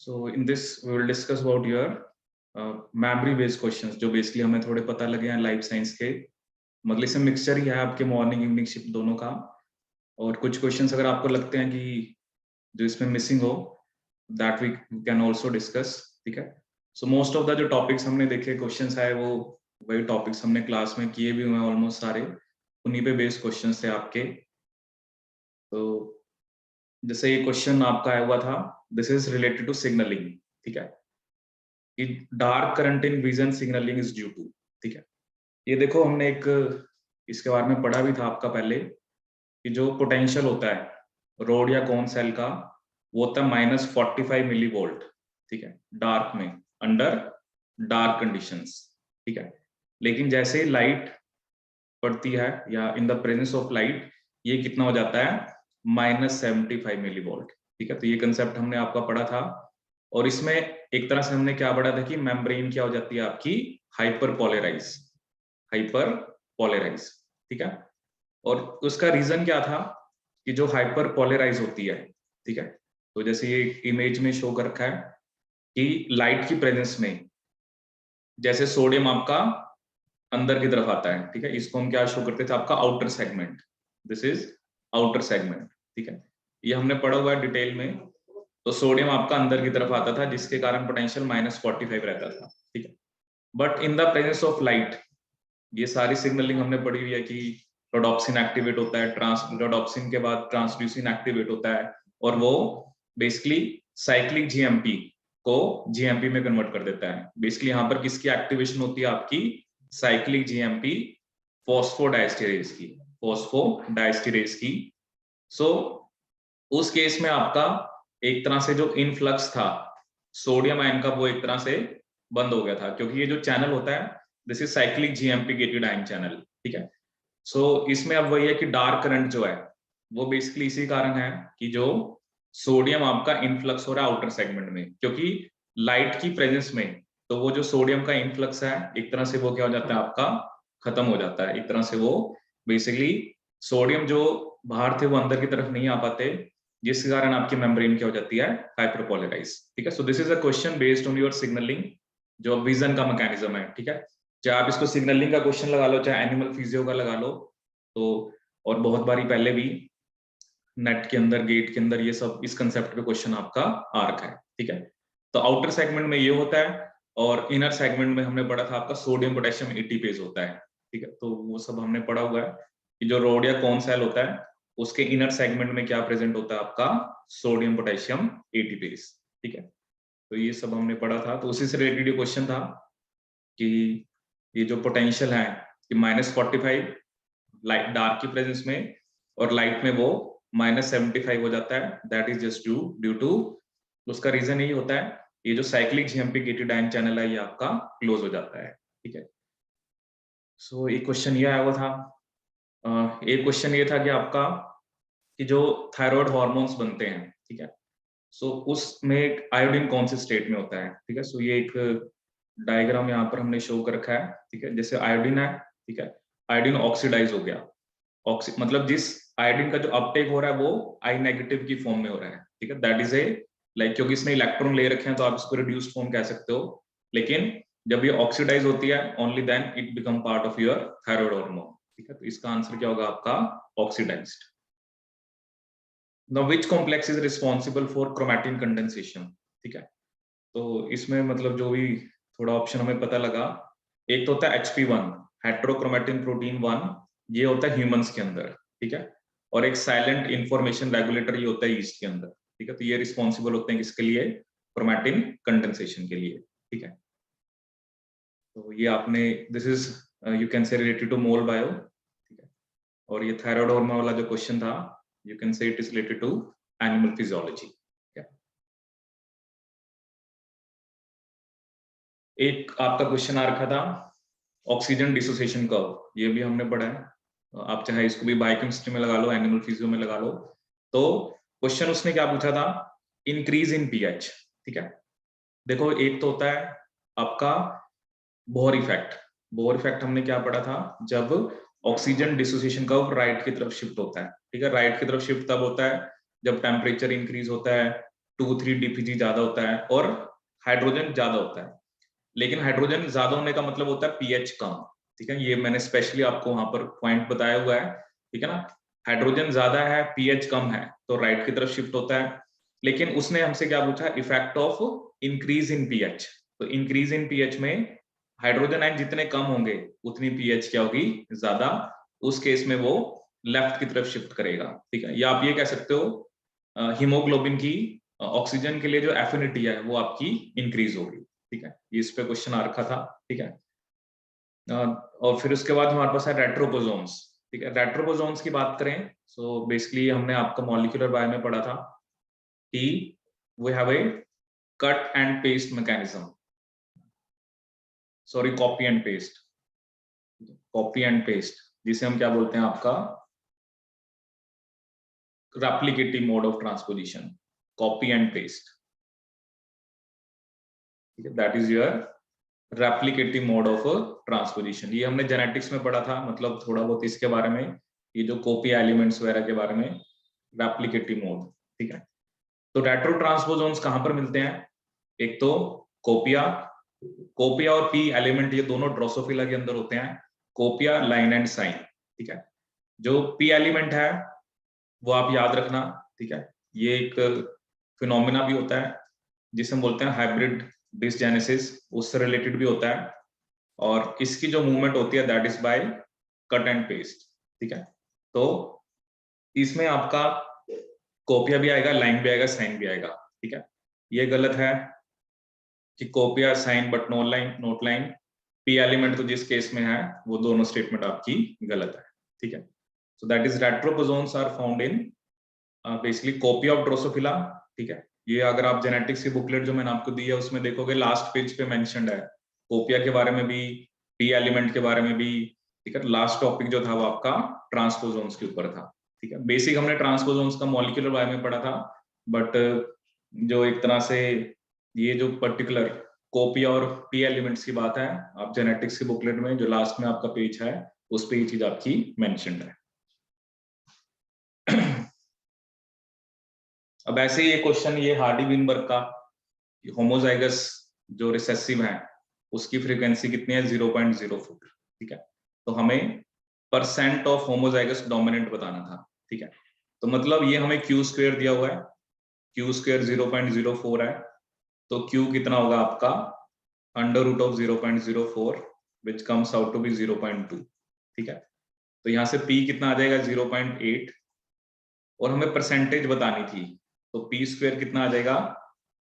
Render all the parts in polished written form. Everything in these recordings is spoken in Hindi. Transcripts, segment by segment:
So in this we will discuss about your memory based questions जो बेसिकली हमें थोड़े पता लगे हैं लाइफ साइंस के, मतलब इसमें मिक्सचर ही है आपके मॉर्निंग इवनिंग शिफ्ट दोनों का। और कुछ क्वेश्चंस अगर आपको लगते हैं कि जो इसमें मिसिंग हो that we can also discuss. ठीक है, सो मोस्ट ऑफ द जो टॉपिक्स हमने देखे क्वेश्चंस आए वो वही टॉपिक्स हमने क्लास में किए भी हुए हैं ऑलमोस्ट सारे, उन्हीं पे बेस्ड क्वेश्चंस थे आपके। तो जैसे ये क्वेश्चन आपका आया हुआ था, this is related to signalling. ठीक है, कि dark current in vision signalling is due to. ठीक है, ये देखो हमने एक इसके बारे में पढ़ा भी था आपका पहले कि जो पोटेंशियल होता है रोड या कॉन सेल का वो होता है -45 मिली वोल्ट। ठीक है, डार्क में, अंडर डार्क कंडीशंस। ठीक है, लेकिन जैसे लाइट पड़ती है या in the presence of light ये कितना हो जाता है -75 मिली वोल्ट। ठीक है, तो ये कंसेप्ट हमने आपका पढ़ा था। और इसमें एक तरह से हमने क्या पढ़ा था कि मेम्ब्रेन क्या हो जाती है आपकी हाइपर पोलेराइज। ठीक है, और उसका रीजन क्या था कि जो हाइपर पोलेराइज होती है, ठीक है, तो जैसे ये इमेज में शो कर रखा है कि लाइट की प्रेजेंस में जैसे सोडियम आपका अंदर की तरफ आता है। ठीक है, इसको हम क्या शो करते थे आपका outer segment, this is outer segment. ठीक है, ये हमने पढ़ा हुआ है डिटेल में। तो सोडियम आपका अंदर की तरफ आता था जिसके कारण पोटेंशियल -45 रहता था। ठीक है, but in the presence of light ये सारी सिग्नलिंग हमने पढ़ी हुई है कि रोडोप्सिन एक्टिवेट होता है, रोडोप्सिन के बाद ट्रांसड्यूसिन एक्टिवेट होता है और वो बेसिकली साइक्लिक जीएमपी को जीएमपी में कन्वर्ट कर देता है। बेसिकली यहाँ पर किसकी एक्टिवेशन होती है आपकी साइक्लिक जीएमपी फोस्फोडाइस्टेरेज की। सो उस केस में आपका एक तरह से जो इनफ्लक्स था सोडियम आयन का वो एक तरह से बंद हो गया था, क्योंकि ये जो चैनल होता है this is cyclic GMP gated ion channel. ठीक है, सो इसमें अब वही है कि डार्क करंट जो है वो बेसिकली इसी कारण है कि जो सोडियम आपका इनफ्लक्स हो रहा है आउटर सेगमेंट में, क्योंकि लाइट की प्रेजेंस में तो वो जो सोडियम का इनफ्लक्स है एक तरह से वो क्या हो जाता है आपका खत्म हो जाता है। एक तरह से वो बेसिकली सोडियम जो बाहर थे वो अंदर की तरफ नहीं आ पाते, जिसके कारण आपकी मेम्ब्रेन क्या हो जाती है हाइपरपोलराइज। ठीक है, so this is a question based on your signalling जो विजन का मैकेनिज्म है। ठीक है, चाहे आप इसको सिग्नलिंग का क्वेश्चन लगा लो चाहे एनिमल फिजियो का लगा लो, तो और बहुत बारी पहले भी नेट के अंदर गेट के अंदर ये सब इस कंसेप्ट पे क्वेश्चन आपका आ रखा है। ठीक है, तो आउटर सेगमेंट में ये होता है और इनर सेगमेंट में हमने पढ़ा था आपका सोडियम पोटेशियम एटीपेज होता है। ठीक है, तो वो सब हमने पढ़ा हुआ है कि जो रोड या कॉन सेल होता है उसके इनर सेगमेंट में क्या प्रेजेंट होता है आपका सोडियम पोटेशियम एटीपेज। ठीक है, तो ये सब हमने पढ़ा था। तो उसी से रिलेटेड क्वेश्चन था कि ये जो पोटेंशियल है कि -45 लाइट डार्क की प्रेजेंस में और लाइट में वो -75 हो जाता है, that is just due to उसका रीजन यही होता है ये जो cyclic GMP gated ion channel है ये आपका क्लोज हो जाता है। ठीक है, सो एक क्वेश्चन ये आया हुआ था। एक क्वेश्चन ये था कि आपका कि जो थायराइड हार्मोन्स बनते हैं, ठीक है, सो उसमें आयोडीन कौन से स्टेट में होता है। ठीक है, सो ये एक डायग्राम यहाँ पर हमने शो कर रखा है। ठीक है, जैसे आयोडीन है, ठीक है, आयोडीन ऑक्सीडाइज हो गया, मतलब जिस आयोडीन का जो अपटेक हो रहा है वो आई नेगेटिव की फॉर्म में हो रहा है। ठीक है, दैट इज ए लाइक क्योंकि इसने इलेक्ट्रॉन ले रखे हैं तो आप इसको रिड्यूस्ड फॉर्म कह सकते हो, लेकिन जब ये ऑक्सीडाइज होती है only then it become part of your thyroid hormone. ठीक है, तो इसका आंसर क्या होगा आपका oxidised. Now which complex is responsible for chromatin condensation. ठीक है, तो इसमें मतलब जो भी थोड़ा ऑप्शन हमें पता लगा, एक तो होता है HP1 हेट्रोक्रोमैटिन प्रोटीन 1, ये होता है ह्यूमंस के अंदर। ठीक है, और एक साइलेंट इंफॉर्मेशन रेगुलेटर ये होता है ईस्ट के अंदर। ठीक है, तो ये रिस्पांसिबल होते हैं किसके लिए क्रोमैटिन कंडेंसेशन के लिए। ठीक है, तो ये आपने this is you can say related to mol bio. ठीक है, और ये थायराइड हार्मोन वाला जो क्वेश्चन था you can say it is related to animal physiology. एक आपका क्वेश्चन आ रखा था ऑक्सीजन डिसोसिएशन कर्व, ये भी हमने पढ़ा है। आप चाहे इसको भी बायोकेमिस्ट्री में लगा लो एनिमल फिजियो में लगा लो। तो क्वेश्चन उसने क्या पूछा था, इंक्रीज इन पीएच। ठीक है, देखो एक तो होता है आपका बोहर इफेक्ट। बोहर इफेक्ट हमने क्या पढ़ा था, जब ऑक्सीजन डिसोसिएशन कर्व राइट की तरफ शिफ्ट होता है। ठीक है, राइट की तरफ शिफ्ट तब होता है जब टेम्परेचर इंक्रीज होता है 2-3 DPG ज्यादा होता है और हाइड्रोजन ज्यादा होता है। लेकिन हाइड्रोजन ज्यादा होने का मतलब होता है pH कम, ठीक है, ये मैंने स्पेशली आपको वहां पर पॉइंट बताया हुआ है, ठीक है ना। हाइड्रोजन ज्यादा है, pH कम है, तो राइट की तरफ शिफ्ट होता है। लेकिन उसने हमसे क्या पूछा, effect of increase in pH। तो इंक्रीज इन pH में हाइड्रोजन आयन जितने कम होंगे उतनी pH क्या होगी, ज्यादा। उस केस में वो लेफ्ट की तरफ शिफ्ट करेगा, ठीक है। या आप ये कह सकते हो हीमोग्लोबिन की ऑक्सीजन के लिए जो एफिनिटी है वो आपकी इंक्रीज होगी, ठीक है। ये इस पे क्वेश्चन आ रखा था, ठीक है। और फिर उसके बाद हमारे पास है रेट्रोपोसोम्स, ठीक है। रेट्रोपोसोम्स की बात करें सो बेसिकली हमने आपका मॉलिक्यूलर बायो में पढ़ा था कि we have a cut and paste mechanism, sorry copy and paste, copy and paste, जिसे हम क्या बोलते हैं आपका replicative mode of transposition, copy and paste, ठीक है। That is your replicative mode of transposition. ये हमने जेनेटिक्स में पढ़ा था, मतलब थोड़ा बहुत इसके बारे में, ये जो कॉपी एलिमेंट्स वगैरह के बारे में, रेप्लिकेटिव मोड, ठीक है। तो रेट्रो ट्रांसपोसोम्स कहां पर मिलते हैं, एक तो कोपिया, कोपिया और पी एलिमेंट ये दोनों ड्रोसोफिला के अंदर होते हैं, कोपिया, लाइन एंड साइन, ठीक है। जो पी एलिमेंट है वो आप याद रखना, ठीक है। ये एक फिनोमिना भी होता है जिसे हम बोलते हैं हाइब्रिड डिसजेनेसिस, उससे रिलेटेड भी होता है। और इसकी जो मूवमेंट होती है that is by cut and paste, ठीक है। तो इसमें आपका कोपिया भी आएगा, लाइन भी आएगा, साइन भी आएगा, ठीक है। ये गलत है कि copia sign but no line, not line. P element तो जिस केस में है वो दोनों स्टेटमेंट आपकी गलत है, ठीक है। So that is retroposons are found in basically copy of Drosophila, ठीक है। ये अगर आप जेनेटिक्स की बुकलेट जो मैंने आपको दी है उसमें देखोगे लास्ट पेज पे मेंशन्ड है, कोपिया के बारे में भी, पी एलिमेंट के बारे में भी, ठीक है। लास्ट टॉपिक जो था वो आपका ट्रांसपोसोम्स के ऊपर था, ठीक है। बेसिक हमने ट्रांसपोसोम्स का मॉलिक्यूलर बायो में पढ़ा था, बट जो एक तरह से ये जो पर्टिकुलर कोपिया और पी एलिमेंट्स की बात है, आप जेनेटिक्स की बुकलेट में जो लास्ट में आपका पेज है उस पे ये चीज आपकी मेंशन्ड है। अब ऐसे ही ये क्वेश्चन, ये हार्डी विनबर्ग का, होमोजाइगस जो रिसेसिव है उसकी फ्रीक्वेंसी कितनी है, 0.04, ठीक है। तो हमें परसेंट ऑफ होमोजाइगस डोमिनेंट बताना था, ठीक है। तो मतलब ये हमें क्यू स्क्वायर दिया हुआ है, क्यू स्क्वायर 0.04 है, तो क्यू कितना होगा आपका under root of 0.04 which comes out to be 0.2, ठीक है। तो यहाँ से पी कितना आ जाएगा 0.8, और हमें परसेंटेज बतानी थी, तो पी स्क्वायर कितना आ जाएगा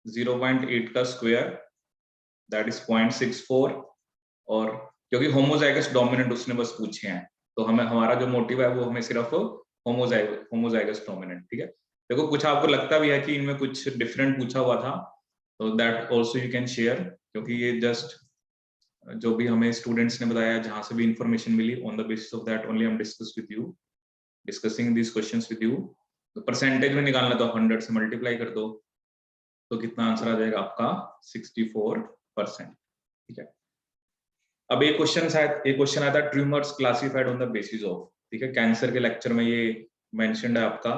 0.8 का स्क्वायर दैट इज 0.64, और क्योंकि होमोजाइगस डोमिनेंट उसने बस पूछे हैं, तो हमें हमारा जो मोटिव है वो हमें सिर्फ होमोजाइगस डोमिनेंट, ठीक है। देखो कुछ आपको लगता भी है कि इनमें कुछ डिफरेंट पूछा हुआ था, तो that also you can share, क्योंकि ये जस्ट जो भी हमें स्टूडेंट्स ने बताया, जहां से भी इंफॉर्मेशन मिली, on the basis of that only हम discussing this questions with you. तो परसेंटेज में निकालना, तो 100 से मल्टीप्लाई कर दो, तो कितना आंसर आ जाएगा आपका 64%, ठीक है। अब एक क्वेश्चन आया था, tumours classified on the basis of, ठीक है। कैंसर के लेक्चर में ये मेंशन्ड है आपका,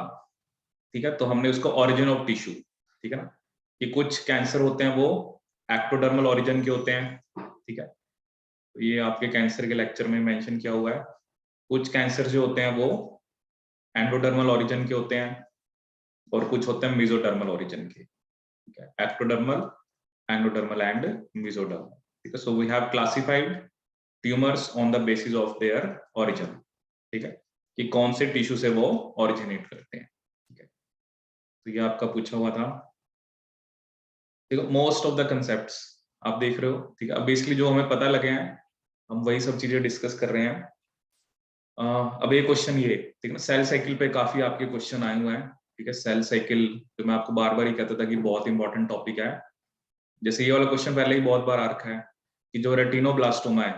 ठीक है। तो हमने उसको ओरिजिन ऑफ टिश्यू, ठीक है ना, कि कुछ कैंसर होते हैं वो एक्टोडर्मल ओरिजिन के होते हैं, ठीक है। तो ये आपके कैंसर के लेक्चर में मेंशन किया हुआ है। कुछ कैंसर जो होते हैं वो एंडोडर्मल ओरिजिन के होते हैं, और कुछ होते हैं मेसोडर्मल ओरिजिन के, ठीक है। एक्टोडर्मल, एंडोडर्मल एंड मेसोडर्मल, ठीक है। So we have classified tumours on the basis of their origin, ठीक है, कि कौन से टिश्यू से वो ओरिजिनेट करते हैं, ठीक है। तो ये आपका पूछा हुआ था, ठीक है। मोस्ट ऑफ द कंसेप्ट्स आप देख रहे हो, ठीक है। अब बेसिकली जो हमें पता लगे हैं हम वही सब चीजें डिस्कस कर रहे हैं। अब एक क्वेश्चन ये, ठीक है, सेल साइकिल पे काफी आपके क्वेश्चन आए हुए हैं, ठीक है। सेल साइकिल जो मैं आपको बार बार ही कहता था कि बहुत इंपॉर्टेंट टॉपिक है। जैसे ये वाला क्वेश्चन पहले ही बहुत बार आ रखा है कि जो रेटिनोब्लास्टोमा है,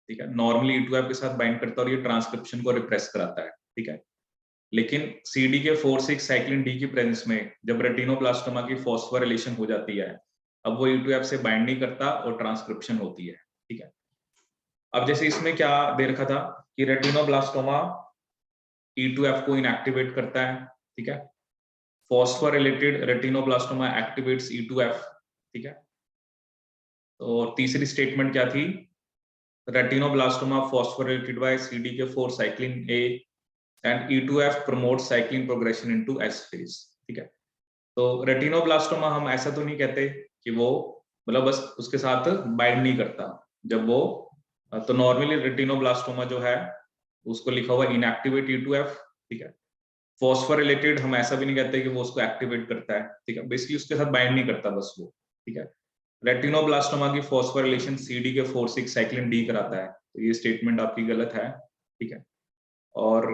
ठीक है, नॉर्मली E2F के साथ बाइंड करता है और ये ट्रांसक्रिप्शन को रिप्रेस कराता है, ठीक है। लेकिन CDK4/6 साइक्लिन डी की प्रेजेंस में जब रेटिनोब्लास्टोमा की फॉस्फोराइलेशन हो जाती है, अब वो E2F से बाइंड नहीं करता और ट्रांसक्रिप्शन होती है, ठीक है। अब जैसे इसमें क्या दे रखा था कि रेटिनोब्लास्टोमा E2F को इनएक्टिवेट करता है, ठीक है। फॉस्फोरिलेटेड रेटिनोब्लास्टोमा एक्टिवेट्स E2F, ठीक है। तो तीसरी स्टेटमेंट क्या थी, retinoblastoma phosphorylated by CDK4 cyclin A and E2F promote cyclin progression into S phase, ठीक है। तो रेटिनोब्लास्टोमा हम ऐसा तो नहीं कहते कि वो मतलब बस उसके साथ बाइंड नहीं करता जब वो, तो नॉर्मली रेटिनोब्लास्टोमा जो है उसको लिखा हुआ इनएक्टिवेट E2F, ठीक है। फॉस्फोरिलेटेड हम ऐसा भी नहीं कहते कि वो उसको एक्टिवेट करता है, ठीक है, बेसिकली उसके साथ बाइंड नहीं करता बस वो, ठीक है। रेटिनोब्लास्टोमा की फॉस्फोरिलेशन CDK4/6 साइक्लिन D कराता है, तो ये स्टेटमेंट आपकी गलत है, ठीक है। और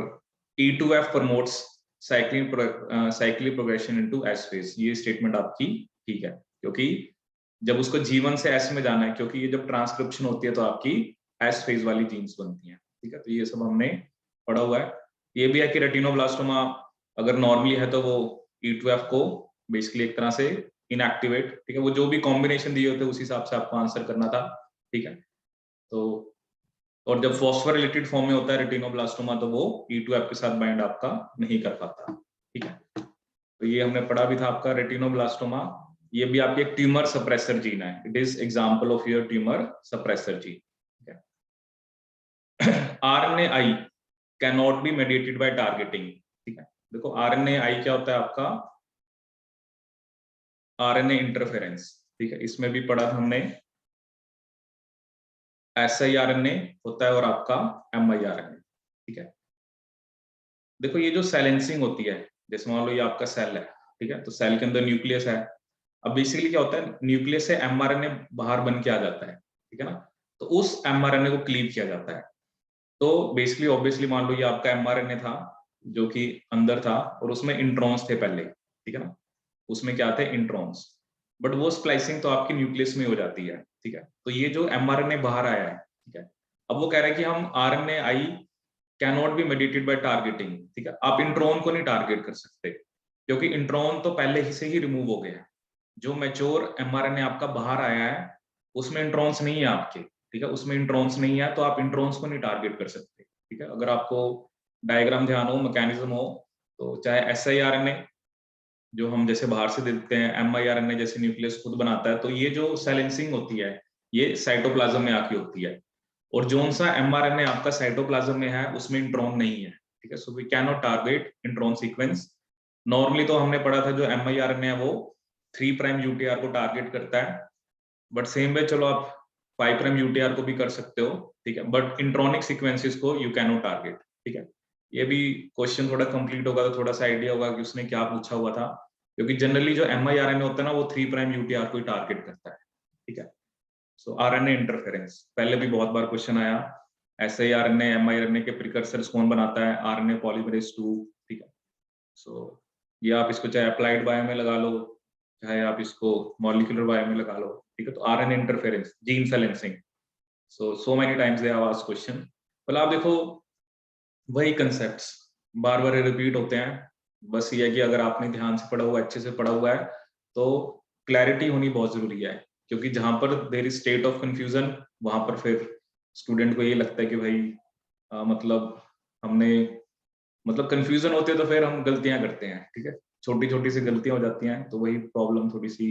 E2F promotes cyclin progression into S phase, ये स्टेटमेंट आपकी ठीक है, क्योंकि जब उसको G1 से S में जाना है, क्योंकि ये जब ट्रांसक्रिप्शन होती है तो आपकी S फेज वाली जीन्स बनती हैं, ठीक है। तो ये सब हमने पढ़ा हुआ है। ये भी है कि रेटिनोब्लास्टोमा अगर नॉर्मली है तो वो E2F को बेसिकली एक तरह से इनएक्टिवेट, ठीक है, वो जो भी कॉम्बिनेशन दिए होते हैं उस हिसाब से आपको आंसर करना था, ठीक है। तो और जब फॉस्फोरिलेटेड फॉर्म में होता है रेटिनोब्लास्टोमा तो वो E2F के साथ बाइंड आपका नहीं कर पाता, ठीक है। तो ये हमने पढ़ा भी था आपका रेटिनोब्लास्टोमा, ये भी आपकी एक ट्यूमर सप्रेसर जीन है, it is example of your tumour suppressor gene, ठीक है। RNAi can not be mediated bye targeting, ठीक है। देखो RNAi क्या होता है आपका, RNA इंटरफेरेंस, ठीक है, इसमें भी पढ़ा था हमने, siRNA होता है और आपका miRNA, ठीक है। देखो ये जो साइलेंसिंग होती है, जैसे मान लो ये आपका सेल है, ठीक है, तो सेल के अंदर न्यूक्लियस है, अब बेसिकली क्या होता है, न्यूक्लियस से mRNA बाहर बन के आ जाता है, ठीक है ना, तो उस mRNA को क्लीव किया जाता है। तो बेसिकली ऑब्वियसली मान लो ये आपका mRNA था जो कि अंदर था और उसमें इंट्रॉन्स थे पहले, ठीक है ना, उसमें क्या थे इंट्रॉन्स, बट वो स्प्लाइसिंग तो आपकी न्यूक्लियस में हो जाती है, ठीक है। तो ये जो mRNA बाहर आया है, ठीक है, अब वो कह रहा है कि हम RNAi cannot be mediated bye targeting, ठीक है, आप इंट्रॉन को नहीं टारगेट कर सकते क्योंकि इंट्रॉन तो पहले ही से ही रिमूव हो गया है। जो मैच्योर mRNA आपका बाहर आया है उसमें इंट्रॉन्स नहीं है आपके, ठीक है, उसमें इंट्रॉन्स नहीं है तो आप इंट्रॉन्स को नहीं टारगेट कर सकते, ठीक है। अगर आपको डायग्राम ध्यान हो, मैकेनिज्म हो, तो चाहे siRNA जो हम जैसे बाहर से देते हैं, miRNA जैसे न्यूक्लियस खुद बनाता है, तो ये जो साइलेंसिंग होती है ये साइटोप्लाज्म में आके होती है, और जोन सा mRNA आपका साइटोप्लाज्म में है उसमें इंट्रॉन नहीं है, ठीक है। So we can not target intron sequence. Normally तो हमने पढ़ा था जो miRNA है वो 3 प्राइम UTR को टारगेट करता है, बट सेम वे चलो आप 5 प्राइम UTR को भी कर सकते हो, ठीक है, बट इंट्रॉनिक सीक्वेंसेस को यू कैन नॉट टारगेट, ठीक है। ये भी क्वेश्चन थोड़ा कंप्लीट होगा तो थोड़ा सा आइडिया होगा कि उसने क्या पूछा हुआ था, क्योंकि जनरली जो miRNA होता है ना वो 3 प्राइम UTR को ही टारगेट करता है, ठीक है। सो RNA इंटरफेरेंस पहले भी बहुत बार क्वेश्चन आया, siRNA miRNA के प्रिकर्सर्स कौन बनाता है, RNA पॉलीमरेज 2, ठीक है। सो ये आप इसको चाहे अप्लाइड बायो में लगा लो, चाहे आप इसको मॉलिक्यूलर बायो में लगा लो, ठीक है। तो RNA interference, gene silencing, so many times they have asked question. मतलब आप देखो वही कंसेप्ट्स बार बार रिपीट होते हैं, बस ये है कि अगर आपने ध्यान से पढ़ा हुआ, अच्छे से पढ़ा हुआ है, तो क्लैरिटी होनी बहुत जरूरी है, क्योंकि जहां पर there is state of confusion वहां पर फिर स्टूडेंट को ये लगता है कि भाई मतलब हमने मतलब कंफ्यूजन होती है तो फिर हम गलतियां करते हैं, ठीक है, छोटी छोटी सी गलतियां हो जाती हैं, तो वही प्रॉब्लम थोड़ी सी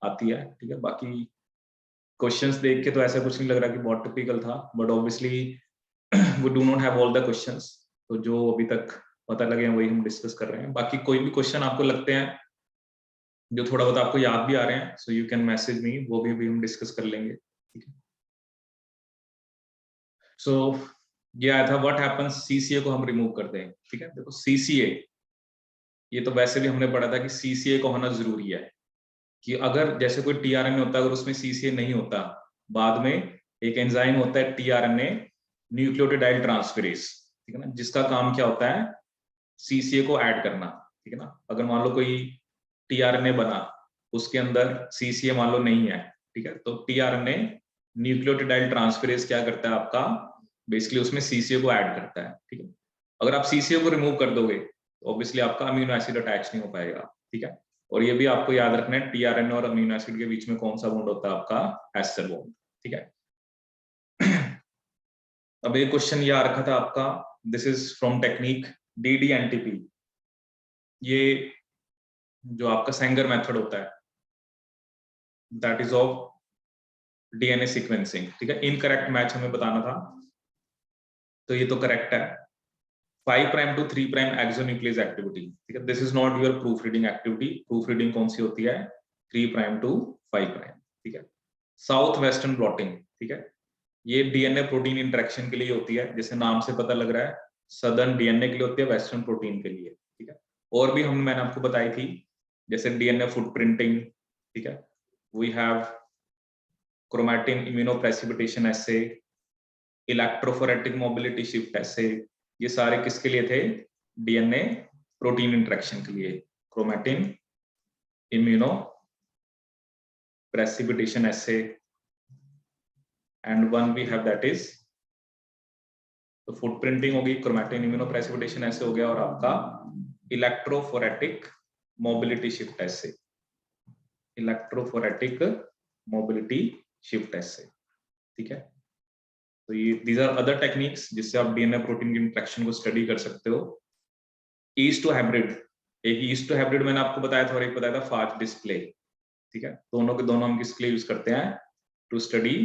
आती है, ठीक है। बाकी क्वेश्चंस देख के तो ऐसा कुछ नहीं लग रहा कि बहुत टिपिकल था, but obviously we do not have all the questions, तो जो अभी तक पता लगे हैं वही हम डिस्कस कर रहे हैं। बाकी कोई भी क्वेश्चन आपको लगते हैं जो थोड़ा बहुत आपको याद भी आ रहे हैं, so you can message me, वो भी अभी हम डिस्कस कर लेंगे, ठीक है। सो ये आया था व्हाट हैपेंस CCA को हम रिमूव कर दें, ठीक है। देखो CCA ये तो वैसे भी हमने पढ़ा था कि CCA को होना जरूरी है, कि अगर जैसे कोई tRNA होता है अगर उसमें CCA नहीं होता, बाद में एक एंजाइम होता है tRNA न्यूक्लियोटाइड ट्रांसफेरेज, ठीक है ना, जिसका काम क्या होता है CCA को ऐड करना, ठीक है ना। अगर मान लो कोई tRNA बना, उसके अंदर CCA मान लो नहीं है, ठीक है, तो tRNA न्यूक्लियोटाइड ट्रांसफेरेज क्या करता है आपका, बेसिकली उसमें CCA को ऐड करता है, ठीक है। अगर आप CCA को रिमूव कर दोगे तो ऑब्वियसली आपका अमीनो एसिड अटैच नहीं हो पाएगा, ठीक है। और ये भी आपको याद रखना है tRNA और अमीनो एसिड के बीच में कौन सा बॉन्ड होता है आपका एस्टर बॉन्ड, ठीक है। अब एक क्वेश्चन ये आ रखा था आपका, this is from technique DDNTP, ये जो आपका सेंगर मेथड होता है, that is of DNA sequencing, ठीक है। इनकरेक्ट मैच हमें बताना था, तो ये तो करेक्ट है। 5 prime to 3 prime exonuclease activity, ठीक है, this is not your proof reading activity. Proof reading कौन सी होती है? 3 प्राइम टू 5 प्राइम, ठीक है। साउथ वेस्टर्न ब्लॉटिंग, ठीक है, ये डीएनए प्रोटीन इंटरेक्शन के लिए होती है, जैसे नाम से पता लग रहा है, सदर्न डीएनए के लिए होती है, वेस्टर्न प्रोटीन के लिए, ठीक है। और भी मैंने आपको बताई थी, जैसे डीएनए फुटप्रिंटिंग, ठीक है, we have chromatin immunoprecipitation assay, electrophoretic mobility shift assay, ये सारे किसके लिए थे? डीएनए प्रोटीन इंटरेक्शन के लिए। Chromatin immuno precipitation assay, and one we have that is तो फुटप्रिंटिंग होगी, क्रोमैटिन इम्यूनोप्रेसिपिटेशन ऐसे हो गया, और आपका इलेक्ट्रोफोरेटिक मोबिलिटी शिफ्ट ऐसे, इलेक्ट्रोफोरेटिक मोबिलिटी शिफ्ट ऐसे, ठीक है। तो ये दीज आर अदर टेक्निक्स जिससे आप डीएनए प्रोटीन की इंटरेक्शन को स्टडी कर सकते हो। ईस्ट टू हाइब्रिड, एक ईस्ट टू हाइब्रिड मैंने आपको बताया था और एक बताया था फास्ट डिस्प्ले, ठीक है। दोनों के दोनों हम किसके लिए यूज करते हैं? To study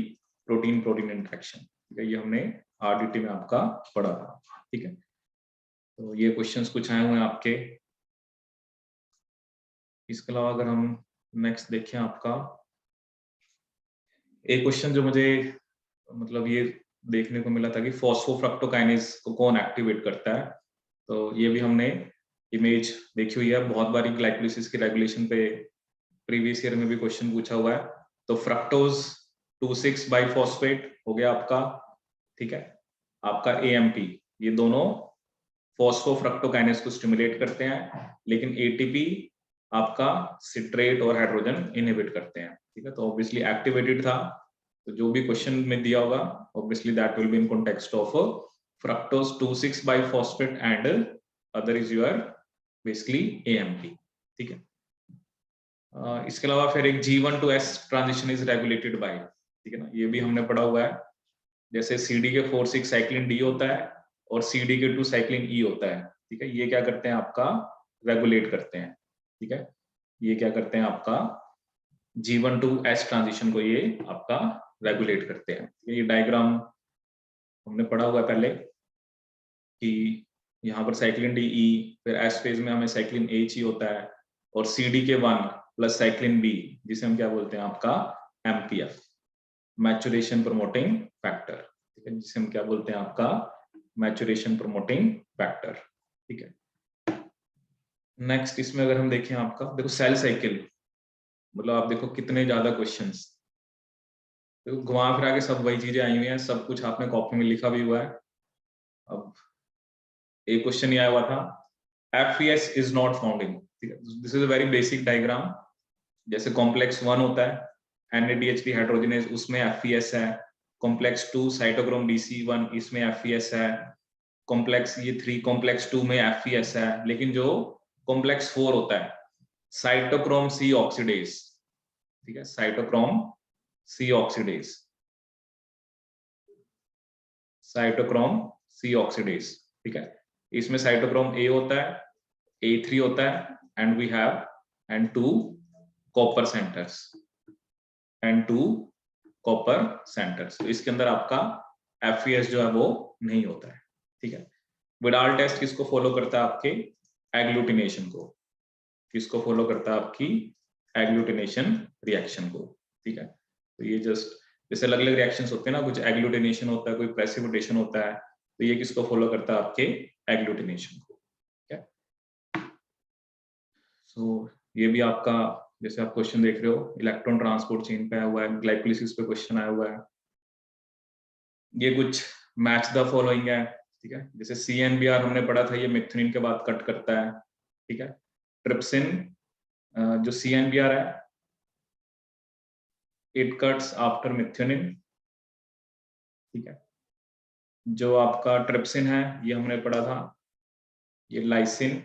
protein protein interaction, ठीक है। ये हमने आरडीटी में आपका पढ़ा था, ठीक है। तो ये क्वेश्चंस कुछ आए हुए हैं आपके। इसके अलावा अगर हम नेक्स्ट देखें, आपका एक क्वेश्चन जो मुझे मतलब ये देखने को मिला था कि फॉस्फोफ्रक्टोकाइनेज को कौन एक्टिवेट करता है, तो ये भी हमने इमेज देखी हुई है बहुत बारी। ग्लाइकोलिसिस की रेगुलेशन पे प्रीवियस ईयर में भी क्वेश्चन पूछा हुआ है। तो फ्रक्टोज 2,6 बाइफॉस्फेट हो गया आपका, ठीक है। आपका एएमपी, ये दोनों फॉस्फोफ्रक्टोकाइनेज को स्टिमुलेट करते हैं, लेकिन एटीपी आपका सिट्रेट और हाइड्रोजन इनहिबिट करते हैं, ठीक है। तो ऑब्वियसली एक्टिवेटेड था, तो जो भी क्वेश्चन में दिया होगा obviously that will be in context of fructose 2,6 biphosphate and other is your basically AMP, ठीक है। इसके अलावा फिर एक G1 to S transition is regulated by, ठीक है ना, ये भी हमने पढ़ा हुआ है। जैसे CD के 4,6 साइक्लिन D होता है और CD के 2 साइक्लिन E होता है, ठीक है। ये क्या करते हैं? आपका रेगुलेट करते हैं, ठीक है। ये क्या करते हैं? आपका G1 to S ट्रांजिशन को ये आपका रेगुलेट करते हैं। ये डायग्राम हमने पढ़ा हुआ है पहले कि यहाँ पर साइक्लिन डी ई, फिर एस फेज में हमें साइक्लिन एच ही होता है, और CD के 1 प्लस साइक्लिन बी, जिसे हम क्या बोलते हैं? आपका MPF, मैचुरेशन प्रमोटिंग फैक्टर, ठीक है, जिसे हम क्या बोलते हैं? आपका मैचुरेशन प्रमोटिंग फैक्टर, ठीक है। नेक्स्ट इसमें अगर हम देखें, आपका देखो सेल साइकिल, मतलब आप देखो कितने ज्यादा क्वेश्चंस, तो घुमा फिरा के सब वही चीजें आई हुई हैं, सब कुछ आपने कॉपी में लिखा भी हुआ है। अब एक क्वेश्चन ये आया हुआ था, FES is not found in, ठीक है, this is a very basic diagram. जैसे कॉम्प्लेक्स 1 होता है NADH हाइड्रोजनेज, उसमें FES है। कॉम्प्लेक्स 2 साइटोक्रोम DC1, इसमें FES है। कॉम्प्लेक्स ये 3 कॉम्प्लेक्स 2 में FES है। लेकिन जो कॉम्प्लेक्स 4 होता है साइटोक्रोम C ऑक्सीडेज, ठीक है, cytochrome C oxidase, cytochrome C oxidase, ठीक है। इसमें साइटोक्रोम A होता है, A3 होता है, and we have and 2 copper centres, and 2 copper centres. तो इसके अंदर आपका FES जो है वो नहीं होता है, ठीक है। विडाल टेस्ट किसको फॉलो करता है? आपके एग्लूटिनेशन को। किसको फॉलो करता है? आपकी एग्लूटिनेशन रिएक्शन को, ठीक है। तो ये जस्ट जैसे अलग अलग रिएक्शंस होते हैं ना, कुछ एग्लूटिनेशन होता है, कोई प्रेसिपिटेशन होता है, तो ये किसको फॉलो करता है? आपके एग्लूटिनेशन को, ठीक है। सो ये भी आपका, जैसे आप क्वेश्चन देख रहे हो, इलेक्ट्रॉन ट्रांसपोर्ट चेन पे आया हुआ है, ग्लाइकोलिसिस पे क्वेश्चन आया हुआ है। ये कुछ मैच द फॉलोइंग है, ठीक है। जैसे CNBR हमने पढ़ा था, ये मिथ्योनिन के बाद कट करता है, ठीक है। ट्रिप्सिन जो CNBR है, इट कट्स आफ्टर मिथ्योनिन, ठीक है। जो आपका ट्रिप्सिन है, ये हमने पढ़ा था, ये लाइसिन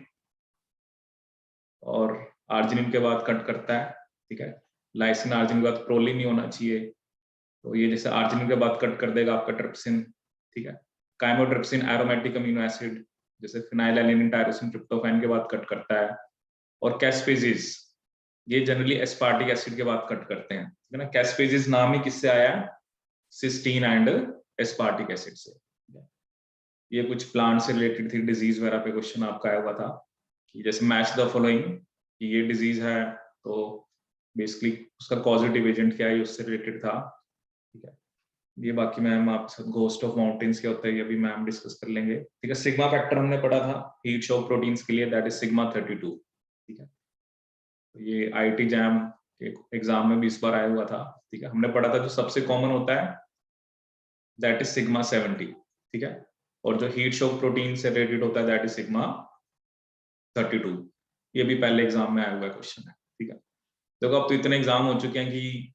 और आर्जिनिन के बाद कट करता है, ठीक है। लाइसिन आर्जिनिन के बाद प्रोलिन नहीं होना चाहिए, तो ये जैसे आर्जिनिन के बाद कट कर देगा आपका ट्रिप्सिन, ठीक है। काइमोट्रिप्सिन एरोमेटिक अमीनो एसिड, जैसे फिनाइलएलानाइन टायरोसिन ट्रिप्टोफैन के बाद कट करता है, और कैस्पेजेस, ये जनरली एस्पार्टिक एसिड के बाद कट करते हैं, ठीक है ना। कैस्पेजेस नाम ही किससे आया है, सिस्टीन एंड एस्पार्टिक एसिड से। ये कुछ प्लांट से रिलेटेड थी, डिजीज वगैरह पे क्वेश्चन आपका आया हुआ था कि जैसे मैच द फॉलोइंग, कि ये डिजीज है तो बेसिकली उसका कॉजेटिव एजेंट क्या है, उससे रिलेटेड था, ठीक है। ये बाकी मैम आपके साथ घोस्ट ऑफ माउंटेन्स क्या होता है ये भी मैम डिस्कस कर लेंगे, ठीक है। सिग्मा फैक्टर हमने पढ़ा था हीट शॉक प्रोटीन्स के लिए, दैट इज सिग्मा 32, ठीक है। तो ये आईटी जैम के एग्जाम में भी इस बार आया हुआ था, ठीक है। हमने पढ़ा था जो सबसे कॉमन होता है दैट इज सिग्मा 70, ठीक है। और जो हीट शॉक प्रोटीन से रिलेटेड होता है दैट इज सिग्मा 32। ये भी पहले एग्जाम में आया हुआ क्वेश्चन है, ठीक है। देखो अब तो इतने एग्जाम हो चुके हैं कि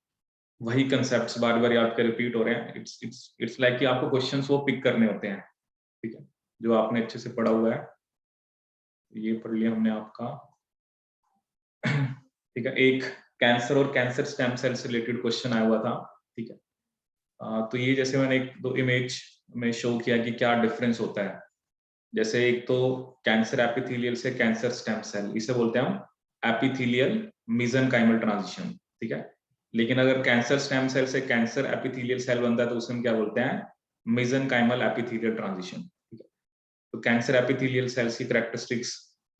वही कंसेप्ट्स बार बार याद कर रिपीट हो रहे हैं। इट्स लाइक कि आपको क्वेश्चंस वो पिक करने होते हैं, ठीक है, जो आपने अच्छे से पढ़ा हुआ है। ये पढ़ लिया हमने आपका, ठीक है। एक कैंसर और कैंसर स्टेम सेल से रिलेटेड क्वेश्चन आया हुआ था, ठीक है। तो ये जैसे मैंने एक दो इमेज में शो किया कि क्या डिफरेंस होता है। जैसे एक तो कैंसर एपिथेलियल से कैंसर स्टेम सेल, इसे बोलते हैं हम एपिथेलियल मेसेनकाइमल ट्रांजिशन, ठीक है। लेकिन अगर कैंसर स्टेम सेल से कैंसर एपिथेलियल सेल बनता है तो उसे हम क्या बोलते हैं, मेसेनकाइमल एपिथेलियल ट्रांजिशन, ठीक है। तो कैंसर एपिथेलियल सेल्स की characteristics,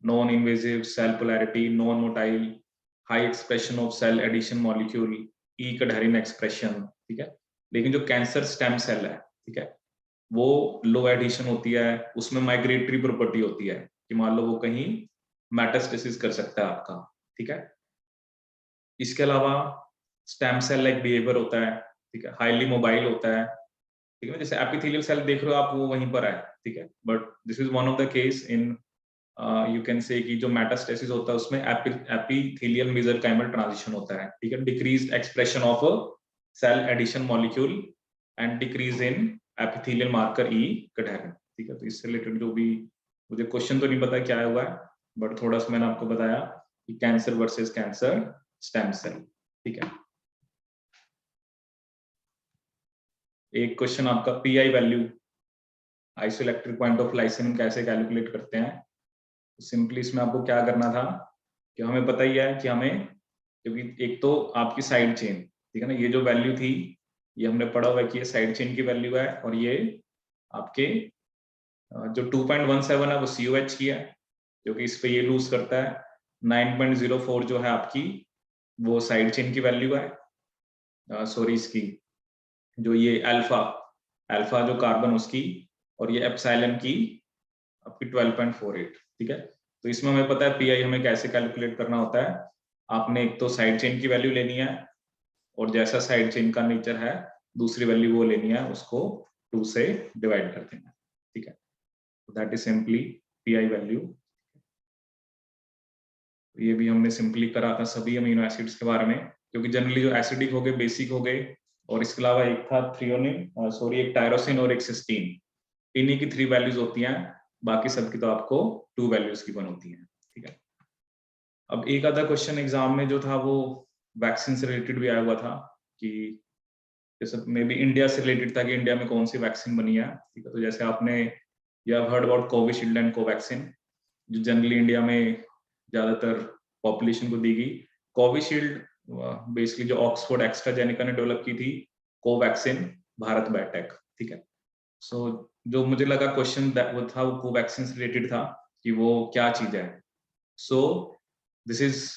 non invasive cell polarity, non motile, high expression of cell adhesion molecule, E cadherin expression, ठीक है। लेकिन जो कैंसर स्टेम सेल है, ठीक है, वो लो एडिशन होती है, उसमें माइग्रेटरी प्रॉपर्टी होती है कि मान लो वो कहीं मेटास्टेसिस कर सकता है आपका, ठीक है। इसके अलावा स्टेम सेल लाइक बिहेवियर होता है, ठीक है, हाईली मोबाइल होता है, ठीक है। जैसे एपिथेलियल सेल देख रहे हो आप वो वहीं पर है, ठीक है, but this is one of the case in you can से कि जो मेटास्टेसिस होता है उसमें एपिथेलियल मेसेनकाइमल ट्रांजिशन होता है, ठीक है। Decreased expression of cell adhesion molecule and decrease in epithelial marker E cadherin, ठीक है। तो इससे रिलेटेड जो भी, मुझे क्वेश्चन तो नहीं पता क्या हुआ है, बट थोड़ा सा मैंने आपको बताया कि cancer versus cancer stem cell, ठीक है। एक क्वेश्चन आपका PI value, isoelectric point of lysine कैसे कैलकुलेट करते हैं। तो सिंपली इसमें आपको क्या करना था कि हमें पता ही है कि हमें, क्योंकि एक तो आपकी साइड चेन, ठीक है ना, ये जो वैल्यू थी ये हमने पढ़ा हुआ है कि ये साइड चेन की वैल्यू है, और ये आपके जो 2.17 है वो COH की है, क्योंकि इस पे ये लूज करता है। 9.04 जो है आपकी वो साइड चेन की वैल्यू है, सॉरी इसकी जो ये अल्फा, अल्फा जो कार्बन उसकी, और ये एप्सिलॉन की आपकी 12.48, ठीक है। तो इसमें हमें पता है पीआई हमें कैसे कैलकुलेट करना होता है। आपने एक तो साइड चेन की वैल्यू लेनी है, और जैसा साइड चेन का नेचर है दूसरी वैल्यू वो लेनी है, उसको 2 से डिवाइड कर देना है, ठीक है। That is simply pi value. ये भी हमने सिंपली करा था सभी अमीनो एसिड्स के बारे में, क्योंकि जनरली जो एसिडिक हो गए, बेसिक हो गए, और इसके अलावा एक था थ्रियोनिन, सॉरी एक टायरोसिन और एक सिस्टीन, इन्हीं की 3 वैल्यूज होती हैं, बाकी सबकी तो आपको 2 वैल्यूज की वन होती है, ठीक है। अब एक आधा क्वेश्चन एग्जाम में जो था वो वैक्सीन से रिलेटेड भी आया हुआ था कि जैसे मे बी इंडिया से रिलेटेड था कि इंडिया में कौन सी वैक्सीन बनी है, ठीक है। तो जैसे आपने you have heard about Covishield and Covaxin, जो जनरली इंडिया में ज्यादातर पॉपुलेशन को दी गई। कोविशील्ड बेसिकली जो ऑक्सफोर्ड एस्ट्राजेनेका ने डेवलप की थी, कोवैक्सीन भारत बायोटेक, ठीक है। सो जो मुझे लगा क्वेश्चन वो था वो कोवैक्सीन से रिलेटेड था कि वो क्या चीज है। So this is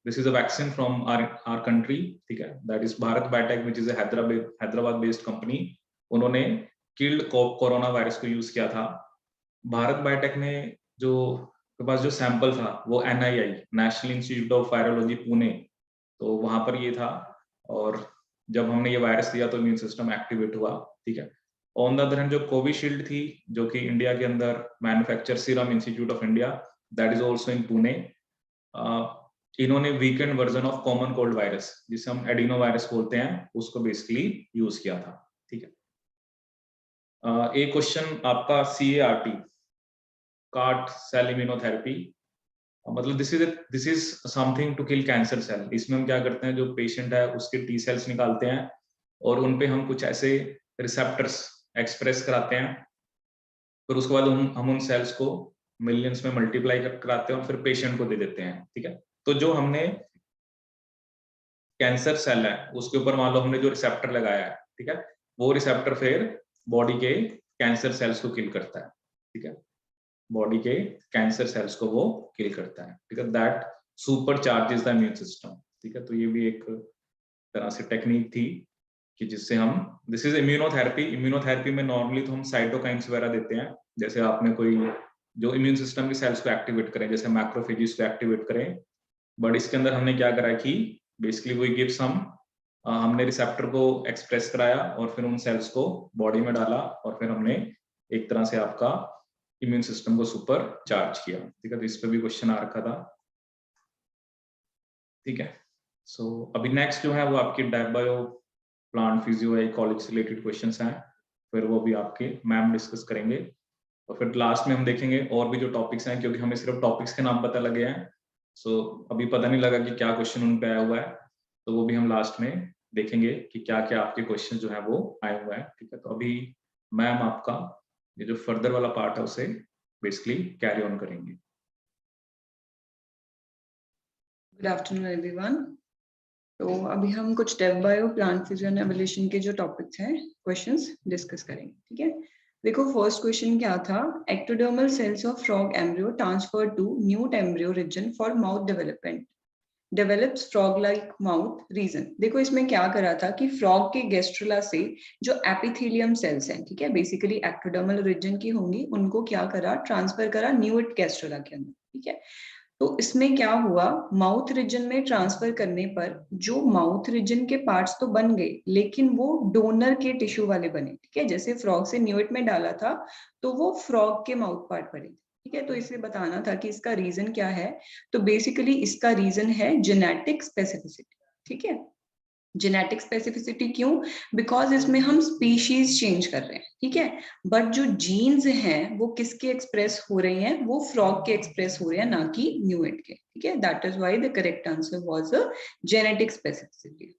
this is a vaccine from our country, ठीक है, that is Bharat Biotech which is a Hyderabad based company. उन्होंने किल्ड कोरोना वायरस को यूज किया था। भारत बायोटेक ने जो के पास जो सैंपल था वो NII, national institute of virology Pune, तो वहां पर ये था, और जब हमने ये वायरस दिया तो इम्यून सिस्टम एक्टिवेट हुआ, ठीक है। ऑन द अदर हैंड जो कोविशील्ड थी, जो कि इंडिया के अंदर manufacture Serum Institute of India, that is also in Pune, इन्होंने weakened version of common cold virus जिसे हम एडिनो वायरस बोलते हैं उसको बेसिकली यूज किया था, ठीक है। एक क्वेश्चन आपका CAR-T, कार्ट सेल इम्यूनोथेरेपी, मतलब this is something to kill cancer cell. इसमें हम क्या करते हैं, जो पेशेंट है उसके T सेल्स निकालते हैं और उन पे हम कुछ ऐसे रिसेप्टर्स एक्सप्रेस कराते हैं, फिर उसके बाद हम उन सेल्स को मिलियंस में मल्टीप्लाई कराते हैं और फिर पेशेंट को दे देते हैं, ठीक है। तो जो हमने कैंसर सेल है उसके ऊपर मान लो हमने जो रिसेप्टर लगाया है, ठीक है, वो रिसेप्टर फिर बॉडी के कैंसर सेल्स को किल करता है, ठीक है, बॉडी के कैंसर सेल्स को वो किल करता है, ठीक है। That super charges the immune system, ठीक है। तो ये भी एक तरह से टेक्निक थी कि जिससे हम, दिस इज इम्यूनोथेरेपी। इम्यूनोथेरेपी में नॉर्मली तो हम साइटोकाइंस वगैरह देते हैं, जैसे आपने कोई जो इम्यून सिस्टम की सेल्स को एक्टिवेट करें, जैसे मैक्रोफेजेस को एक्टिवेट करें, बट इसके अंदर हमने क्या करा कि बेसिकली वही गिव्स हमने रिसेप्टर को एक्सप्रेस कराया और फिर उन सेल्स को बॉडी में डाला और फिर हमने एक तरह से आपका इम्यून सिस्टम को सुपर चार्ज किया, ठीक है। तो इस पे भी क्वेश्चन आ रखा था, ठीक है। सो अभी नेक्स्ट जो है वो आपकी डायबायो प्लांट फिजियो या कॉलेज से रिलेटेड क्वेश्चंस हैं, फिर वो भी आपके मैम डिस्कस करेंगे और फिर लास्ट में हम देखेंगे और भी जो टॉपिक्स हैं, क्योंकि हमें सिर्फ टॉपिक्स के नाम पता लगे हैं, सो अभी पता नहीं लगा कि क्या क्वेश्चन उन पे आया हुआ है, तो वो भी हम लास्ट में देखेंगे कि क्या क्या आपके क्वेश्चन जो है वो आए हुए हैं, ठीक है। तो अभी मैम आपका ये जो फर्दर वाला पार्ट है उसे बेसिकली कैरी ऑन करेंगे। Good afternoon everyone. तो अभी हम कुछ डायबायो प्लांट फिजियो एवोल्यूशन के जो टॉपिक्स हैं क्वेश्चंस डिस्कस करेंगे, ठीक है। देखो फर्स्ट क्वेश्चन क्या था, ectodermal cells of frog embryo transfer to newt embryo region for mouth development, develops frog like mouth region. देखो इसमें क्या करा था कि फ्रॉग के गेस्ट्रुला से जो एपिथेलियम सेल्स हैं, ठीक है, बेसिकली एक्टोडर्मल रीजन की होंगी, उनको क्या करा, ट्रांसफर करा न्यूट गेस्ट्रुला के अंदर, ठीक है। तो इसमें क्या हुआ, माउथ रीजन में ट्रांसफर करने पर जो माउथ रीजन के पार्ट्स तो बन गए लेकिन वो डोनर के टिश्यू वाले बने, ठीक है। जैसे फ्रॉग से न्यूट में डाला था तो वो फ्रॉग के माउथ पार्ट बने, ठीक है। तो इसे बताना था कि इसका रीजन क्या है, तो बेसिकली इसका रीजन है जेनेटिक स्पेसिफिसिटी, ठीक है। जेनेटिक स्पेसिफिसिटी क्यों, बिकॉज इसमें हम स्पीशीज चेंज कर रहे हैं, ठीक है, बट जो जीन्स हैं वो किसके एक्सप्रेस हो रही हैं, वो फ्रॉग के एक्सप्रेस हो रहे हैं, ना कि न्यूएट के, ठीक है। That is why the correct answer was a genetic specificity.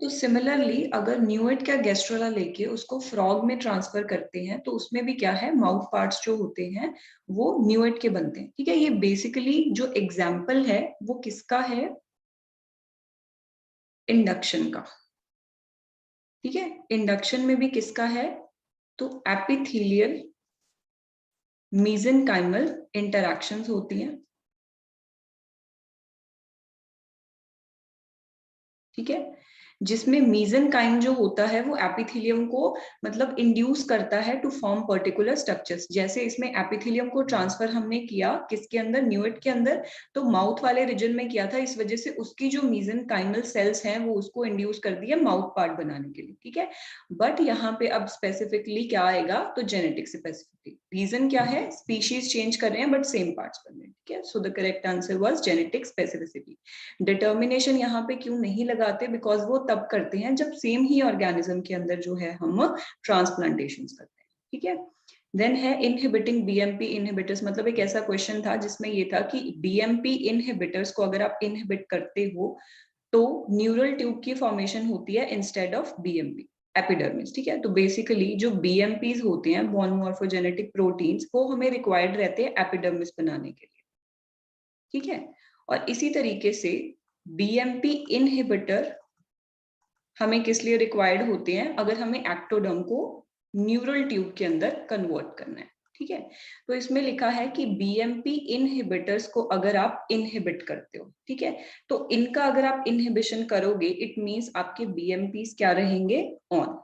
तो सिमिलरली अगर न्यूएट का गेस्ट्रोला लेके उसको फ्रॉग में ट्रांसफर करते हैं तो उसमें भी क्या है, माउथ पार्ट्स जो होते हैं वो न्यूएट के बनते हैं, ठीक है। ये बेसिकली जो एग्जाम्पल है वो किसका है, इंडक्शन का, ठीक है। इंडक्शन में भी किसका है, तो एपिथेलियल मेसेनकाइमल इंटरैक्शंस होती हैं, ठीक है, जिसमें मेसेनकाइम जो होता है वो एपिथेलियम को मतलब इंड्यूस करता है टू फॉर्म पर्टिकुलर स्ट्रक्चर्स। जैसे इसमें एपिथेलियम को ट्रांसफर हमने किया किसके अंदर, न्यूएट के अंदर, तो माउथ वाले रीजन में किया था, इस वजह से उसकी जो मेसेनकाइमल सेल्स हैं वो उसको इंड्यूस कर दिया माउथ पार्ट बनाने के लिए, ठीक है। बट यहाँ पे अब स्पेसिफिकली क्या आएगा, तो जेनेटिक स्पेसिफिसिटी। रीजन क्या है, स्पीशीज चेंज कर रहे हैं बट सेम पार्ट्स बन रहे हैं, ठीक है। So the correct answer was genetic specificity. Determination यहाँ पे क्यों नहीं लगाते, बिकॉज वो तब करते हैं जब सेम ही ऑर्गेनिज्म के अंदर जो है हम ट्रांसप्लांटेशन करते हैं, ठीक है। देन है इनहिबिटिंग बीएमपी इनहिबिटर्स, मतलब एक ऐसा क्वेश्चन था जिसमें ये था कि बीएमपी इनहिबिटर्स को अगर आप इनहिबिट करते हो तो न्यूरल ट्यूब की फॉर्मेशन होती है इंस्टेड ऑफ बीएमपी एपिडर्मिस, ठीक है। तो बेसिकली जो बीएमपीज होते हैं बोन मॉर्फोजेनेटिक प्रोटीन्स, वो हमें रिक्वायर्ड रहते हैं एपिडर्मिस बनाने के लिए, ठीक है। और इसी तरीके से बीएमपी इनहिबिटर हमें किस लिए रिक्वायर्ड होते हैं, अगर हमें एक्टोडर्म को न्यूरल ट्यूब के अंदर कन्वर्ट करना है, ठीक है। तो इसमें लिखा है कि बीएमपी इनहिबिटर्स को अगर आप इनहिबिट करते हो, ठीक है, तो इनका अगर आप इनहिबिशन करोगे इट मींस आपके बीएमपीस क्या रहेंगे, ऑन,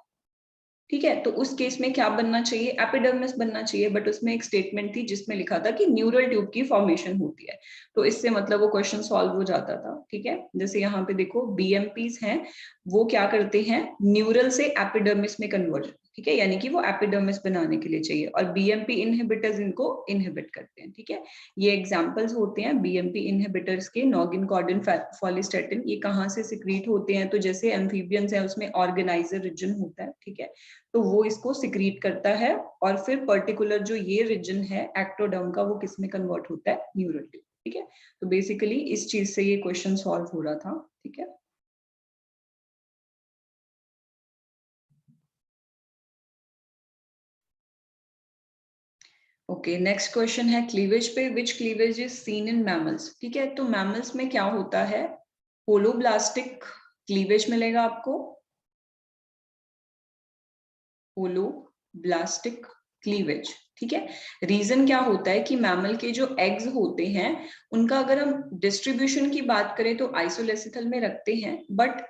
ठीक है। तो उस केस में क्या बनना चाहिए, एपिडर्मिस बनना चाहिए, बट उसमें एक स्टेटमेंट थी जिसमें लिखा था कि न्यूरल ट्यूब की फॉर्मेशन होती है, तो इससे मतलब वो क्वेश्चन सॉल्व हो जाता था, ठीक है। जैसे यहाँ पे देखो बीएमपीज हैं वो क्या करते हैं, न्यूरल से एपिडर्मिस में कन्वर्ट, ठीक है, यानी कि वो एपिडर्मिस बनाने के लिए चाहिए, और बीएमपी इनहिबिटर्स इनको इनहिबिट करते हैं, ठीक है। ये एग्जांपल्स होते हैं बीएमपी इनहिबिटर्स के, नॉगिन कॉर्डिन फॉलिस्टेटिन, ये कहाँ से सिक्रीट होते हैं, तो जैसे एम्फीबियंस है उसमें ऑर्गेनाइजर रीजन होता है, ठीक है, तो वो इसको सिक्रीट करता है, और फिर पर्टिकुलर जो ये रीजन है एक्टोडर्म का वो किस में कन्वर्ट होता है, न्यूरल ट्यूब, ठीक है। तो बेसिकली इस चीज से ये क्वेश्चन सॉल्व हो रहा था, ठीक है। ओके, नेक्स्ट क्वेश्चन है क्लीवेज पे, which cleavage is seen in mammals. ठीक है, तो मैमल्स में क्या होता है, होलोब्लास्टिक क्लीवेज मिलेगा आपको, होलोब्लास्टिक क्लीवेज। ठीक है, रीजन क्या होता है कि मैमल के जो एग्स होते हैं उनका अगर हम डिस्ट्रीब्यूशन की बात करें तो आइसोलेसिथल में रखते हैं, बट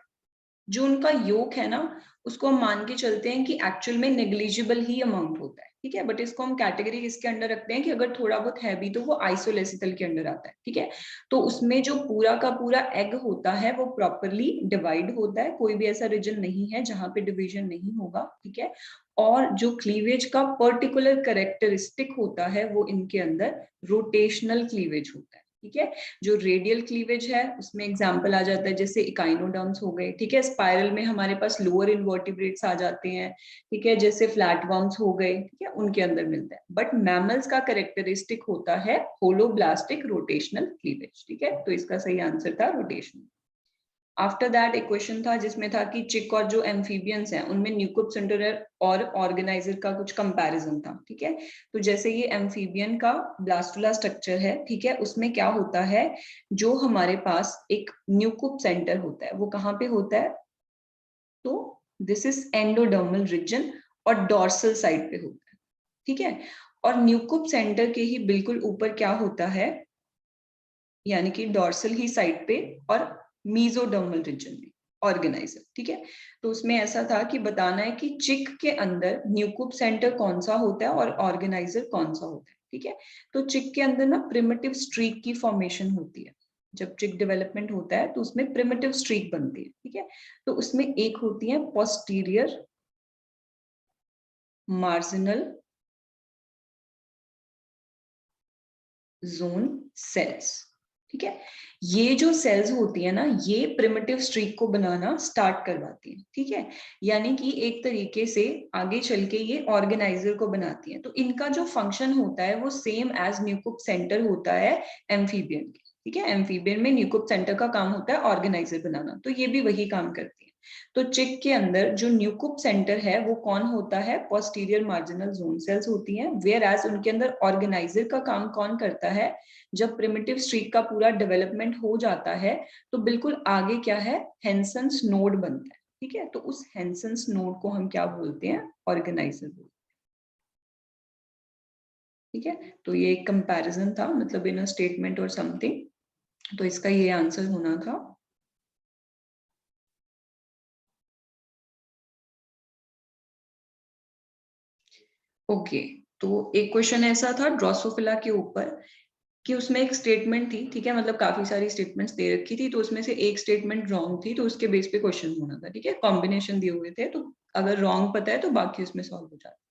जो उनका योग है ना उसको हम मान के चलते हैं कि एक्चुअल में नेग्लिजिबल ही अमाउंट होता है। ठीक है, बट इसको हम कैटेगरी किसके अंडर रखते हैं कि अगर थोड़ा बहुत है भी तो वो आइसोलेसिथल के अंडर आता है। ठीक है, तो उसमें जो पूरा का पूरा एग होता है वो प्रॉपरली डिवाइड होता है, कोई भी ऐसा रीजन नहीं है जहां पे डिवीजन नहीं होगा। ठीक है, और जो क्लीवेज का पर्टिकुलर कैरेक्टरिस्टिक होता है वो इनके अंदर रोटेशनल क्लीवेज होता है। ठीक है, जो रेडियल क्लीवेज है उसमें एग्जांपल आ जाता है जैसे इकाइनोडर्म्स हो गए। ठीक है, स्पाइरल में हमारे पास लोअर इन्वर्टिब्रेट्स आ जाते हैं। ठीक है, जैसे फ्लैटवर्म्स हो गए, ठीक है, उनके अंदर मिलता है। बट मैमल्स का कैरेक्टरिस्टिक होता है होलोब्लास्टिक रोटेशनल क्लीवेज। ठीक है, तो इसका सही आंसर था रोटेशनल। आफ्टर दैट एक क्वेश्चन था जिसमें था कि चिक और जो एम्फीबियंस हैं उनमें न्यूकोप्सेंटर और ऑर्गेनाइजर का कुछ कंपैरिजन था। ठीक है, तो जैसे ये एम्फीबियन का ब्लास्टुला स्ट्रक्चर है, ठीक है, उसमें क्या होता है, जो हमारे पास एक न्यूकोप्सेंटर होता है वो कहाँ पे होता है, तो दिस इज एंडोडर्मल रीजन और डॉर्सल साइड पे होता है। ठीक है, और न्यूकोप्सेंटर के ही बिल्कुल ऊपर क्या होता है, यानी कि डॉर्सल ही साइड पे और मीजोडर्मल रीजन में ऑर्गेनाइजर। ठीक है, तो उसमें ऐसा था कि बताना है कि चिक के अंदर न्यूक्लिक सेंटर कौन सा होता है और ऑर्गेनाइजर कौन सा होता है। ठीक है, तो चिक के अंदर ना प्रिमिटिव स्ट्रीक की फॉर्मेशन होती है। जब चिक डेवलपमेंट होता है तो उसमें प्रिमिटिव स्ट्रीक बनती है। ठीक है, तो उसमें एक होती है पोस्टीरियर मार्जिनल जोन सेल्स। ठीक है, ये जो सेल्स होती है ना ये प्रिमिटिव स्ट्रीक को बनाना स्टार्ट करवाती है। ठीक है, यानी कि एक तरीके से आगे चल के ये ऑर्गेनाइजर को बनाती है। तो इनका जो फंक्शन होता है वो सेम एज न्यूक्लिक सेंटर होता है एम्फीबियन के। ठीक है, एम्फीबियन में न्यूक्लिक सेंटर का काम होता है ऑर्गेनाइजर बनाना, तो ये भी वही काम करती है। तो चिक के अंदर जो न्यूक्लिक सेंटर है वो कौन होता है, पोस्टीरियर मार्जिनल जोन सेल्स होती हैं, वेयर एज उनके अंदर ऑर्गेनाइजर का काम कौन करता है, जब प्रिमिटिव स्ट्रीक का पूरा डेवलपमेंट हो जाता है तो बिल्कुल आगे क्या है, हेंसन्स नोड बनता है। ठीक है, तो उस हेंसन्स नोड को हम क्या बोलते हैं, ऑर्गेनाइजर बोलते हैं। ठीक है, तो ये एक कंपैरिजन था, मतलब इन अ स्टेटमेंट और समथिंग, तो इसका ये आंसर होना था। ओके, तो एक क्वेश्चन ऐसा था ड्रोसोफिला के ऊपर कि उसमें एक स्टेटमेंट थी। ठीक है, मतलब काफी सारी स्टेटमेंट्स दे रखी थी तो उसमें से एक स्टेटमेंट रॉन्ग थी, तो उसके बेस पे क्वेश्चन होना था। ठीक है, कॉम्बिनेशन दिए हुए थे, तो अगर रॉन्ग पता है तो बाकी उसमें सॉल्व हो जाता है।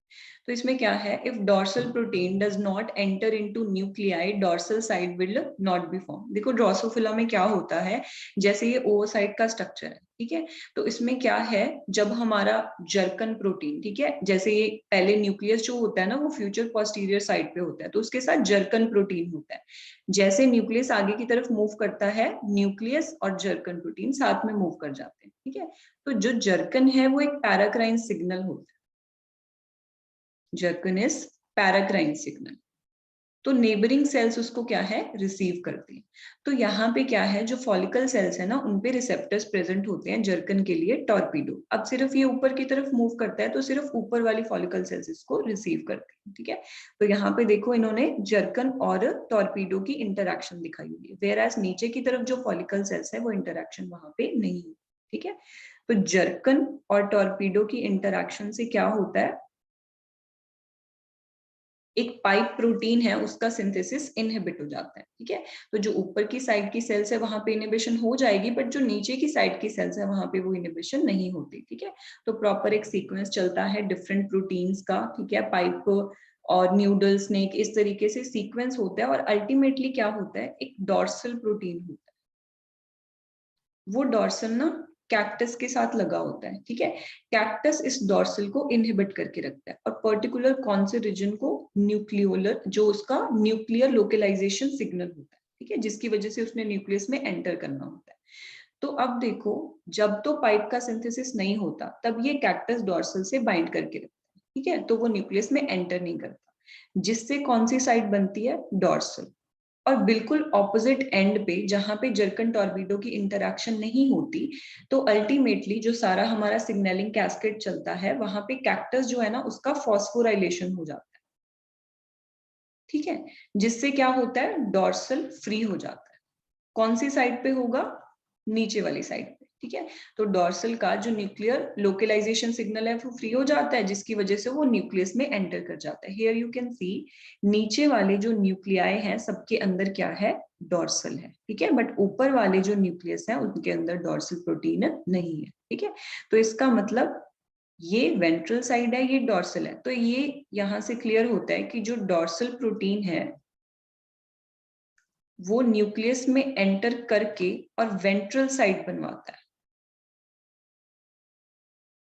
तो इसमें क्या है, if dorsal protein does not enter into nuclei dorsal side will not be form. देखो ड्रोसोफिला में क्या होता है, जैसे ये ओवोसाइट का स्ट्रक्चर है। ठीक है, तो इसमें क्या है, जब हमारा जर्कन प्रोटीन, ठीक है, जैसे ये पहले न्यूक्लियस जो होता है ना वो फ्यूचर पोस्टीरियर साइड पे होता है, तो उसके साथ जर्कन प्रोटीन होता है। जैसे न्यूक्लियस आगे की तरफ मूव करता है, न्यूक्लियस और जर्कन प्रोटीन साथ में मूव कर जाते हैं। ठीक है, तो जो जर्कन है वो एक पैराक्राइन सिग्नल होता है, जर्कन इज पैराक्राइन सिग्नल। तो नेबरिंग सेल्स उसको क्या है, रिसीव करती हैं। तो यहाँ पे क्या है, जो फॉलिकल सेल्स है ना उन पे रिसेप्टर्स प्रेजेंट होते हैं जर्कन के लिए, टॉर्पीडो। अब सिर्फ ये ऊपर की तरफ मूव करता है तो सिर्फ ऊपर वाली फॉलिकल सेल्स इसको रिसीव करती हैं। ठीक है, तो यहाँ पे देखो इन्होंने जर्कन और टॉर्पीडो की इंटरैक्शन दिखाई हुई है, वेयर एज नीचे की तरफ जो फॉलिकल सेल्स है वो इंटरैक्शन वहां पे नहीं है। ठीक है, तो जर्कन और टॉर्पीडो की इंटरैक्शन से क्या होता है, एक पाइप प्रोटीन है उसका सिंथेसिस इनहिबिट हो जाता है। ठीक है, तो जो ऊपर की साइड की सेल्स है वहां पे इनहिबिशन हो जाएगी, बट जो नीचे की साइड की सेल्स है वहां पे वो इनहिबिशन नहीं होती। ठीक है, तो प्रॉपर एक सीक्वेंस चलता है डिफरेंट प्रोटीन्स का। ठीक है, पाइप और न्यूडल स्नेक इस तरीके से सीक्वेंस होता है, और अल्टीमेटली क्या होता है, एक डॉर्सल प्रोटीन होता है। वो डॉर्सल ना कैक्टस के साथ लगा होता है। ठीक है, कैक्टस इस डॉर्सल को इनहिबिट करके रखता है, और पर्टिकुलर कौन से रीजन को, न्यूक्लियोलर, जो उसका न्यूक्लियर लोकलाइजेशन सिग्नल होता है। ठीक है, जिसकी वजह से उसने न्यूक्लियस में एंटर करना होता है। तो अब देखो, जब तो पाइप का सिंथेसिस नहीं होता तब ये कैक्टस डॉर्सल से बाइंड करके रखता है। ठीक है, तो वो न्यूक्लियस में एंटर नहीं करता। जिससे कौन सी साइड बनती है, डॉर्सल। और बिल्कुल ऑपोजिट एंड पे जहां पे जर्कन टॉर्बिडो की इंटरैक्शन नहीं होती, तो अल्टीमेटली जो सारा हमारा सिग्नलिंग कैस्केड चलता है वहां पे कैक्टस जो है ना उसका फॉस्फोराइलेशन हो जाता है, ठीक है, जिससे क्या होता है, डॉर्सल फ्री हो जाता है। कौन सी साइड पे होगा, नीचे वाली साइड पे, ठीक है। तो डॉर्सल का जो न्यूक्लियर लोकलाइजेशन सिग्नल है वो फ्री हो जाता है, जिसकी वजह से वो न्यूक्लियस में एंटर कर जाता है। हियर यू कैन सी नीचे वाले जो न्यूक्लियाई हैं सबके अंदर क्या है, डॉर्सल है, ठीक है, बट ऊपर वाले जो न्यूक्लियस है उनके अंदर डॉर्सल प्रोटीन नहीं है, ठीक है। तो इसका मतलब ये वेंट्रल साइड है, ये डॉर्सल है। तो ये यहां से क्लियर होता है कि जो डॉर्सल प्रोटीन है वो न्यूक्लियस में एंटर करके और वेंट्रल साइड बनवाता है,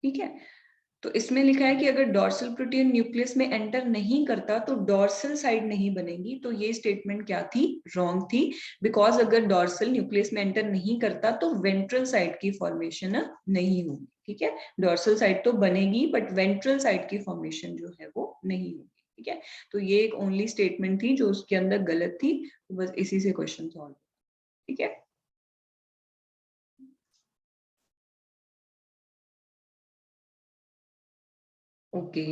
ठीक है। तो इसमें लिखा है कि अगर डॉर्सल प्रोटीन न्यूक्लियस में एंटर नहीं करता तो डॉर्सल साइड नहीं बनेगी। तो ये स्टेटमेंट क्या थी, रॉन्ग थी, बिकॉज अगर डॉर्सल न्यूक्लियस में एंटर नहीं करता तो वेंट्रल साइड की फॉर्मेशन नहीं होगी, ठीक है। डॉर्सल साइड तो बनेगी बट वेंट्रल साइड की फॉर्मेशन जो है वो नहीं होगी, ठीक है। तो ये एक ओनली स्टेटमेंट थी जो उसके अंदर गलत थी, तो बस इसी से क्वेश्चन सॉल्व, ठीक है। ओके,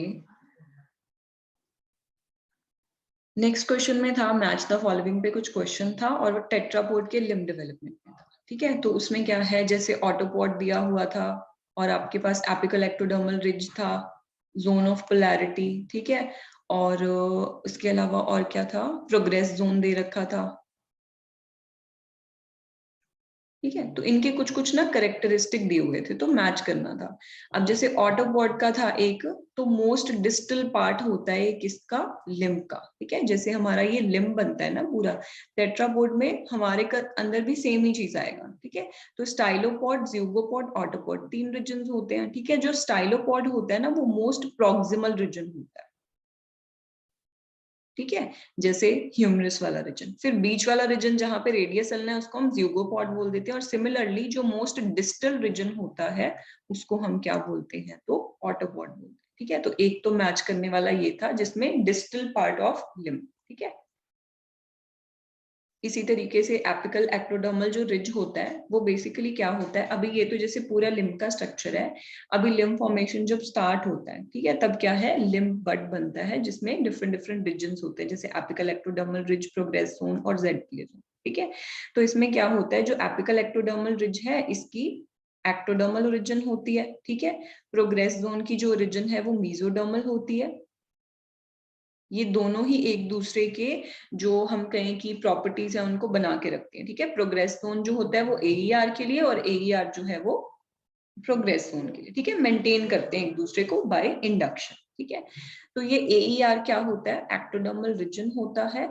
नेक्स्ट क्वेश्चन में था मैच द फॉलोइंग पे कुछ क्वेश्चन था और वो टेट्रापोड के लिम्ब डेवलपमेंट में था, ठीक है। तो उसमें क्या है, जैसे ऑटोपॉड दिया हुआ था और आपके पास एपिकल एक्टोडर्मल रिज था, जोन ऑफ पोलैरिटी, ठीक है, और उसके अलावा और क्या था, प्रोग्रेस जोन दे रखा था, ठीक है। तो इनके कुछ कुछ ना करेक्टरिस्टिक दिए हुए थे तो मैच करना था। अब जैसे ऑटोपॉड का था एक, तो मोस्ट डिस्टल पार्ट होता है किसका, लिम्ब का, ठीक है। जैसे हमारा ये लिम्ब बनता है ना पूरा, टेट्रापोड में हमारे अंदर भी सेम ही चीज आएगा, ठीक है। तो स्टाइलोपॉड, ज़्यूगोपॉड, ऑटोपॉड 3 रीजन होते हैं, ठीक है। जो स्टाइलोपॉड होता है ना वो मोस्ट प्रोक्सिमल रीजन होता है, ठीक है, जैसे ह्यूमरस वाला रीजन। फिर बीच वाला रीजन जहां पे रेडियस चलना है उसको हम ज़्यूगोपॉड बोल देते हैं, और सिमिलरली जो मोस्ट डिस्टल रीजन होता है उसको हम क्या बोलते हैं, तो ऑटोपॉड बोलते हैं, ठीक है। तो एक तो मैच करने वाला ये था जिसमें डिस्टल पार्ट ऑफ लिम्ब, ठीक है। इसी तरीके से एपिकल एक्टोडर्मल जो रिज होता है वो बेसिकली क्या होता है, अभी ये तो जैसे पूरा लिम्ब का स्ट्रक्चर है, अभी लिम्ब फॉर्मेशन जब स्टार्ट होता है, ठीक है, तब क्या है, लिम्ब बड बनता है जिसमें डिफरेंट डिफरेंट रीजन्स होते हैं, जैसे apical ectodermal ridge, progress zone और ज़ेड जोन, ठीक है। तो इसमें क्या होता है, जो एपिकल एक्टोडर्मल रिज है इसकी एक्टोडर्मल ओरिजिन होती है, ठीक है। प्रोग्रेस जोन की जो ओरिजिन है वो मीजोडर्मल होती है। ये दोनों ही एक दूसरे के जो हम कहें कि प्रॉपर्टीज है उनको बना के रखते हैं, ठीक है। प्रोग्रेस जोन जो होता है वो एईआर के लिए और एईआर जो है वो प्रोग्रेस जोन के लिए, ठीक है, मेंटेन करते हैं एक दूसरे को बाय इंडक्शन, ठीक है। तो ये एईआर क्या होता है, एक्टोडर्मल रीजन होता है।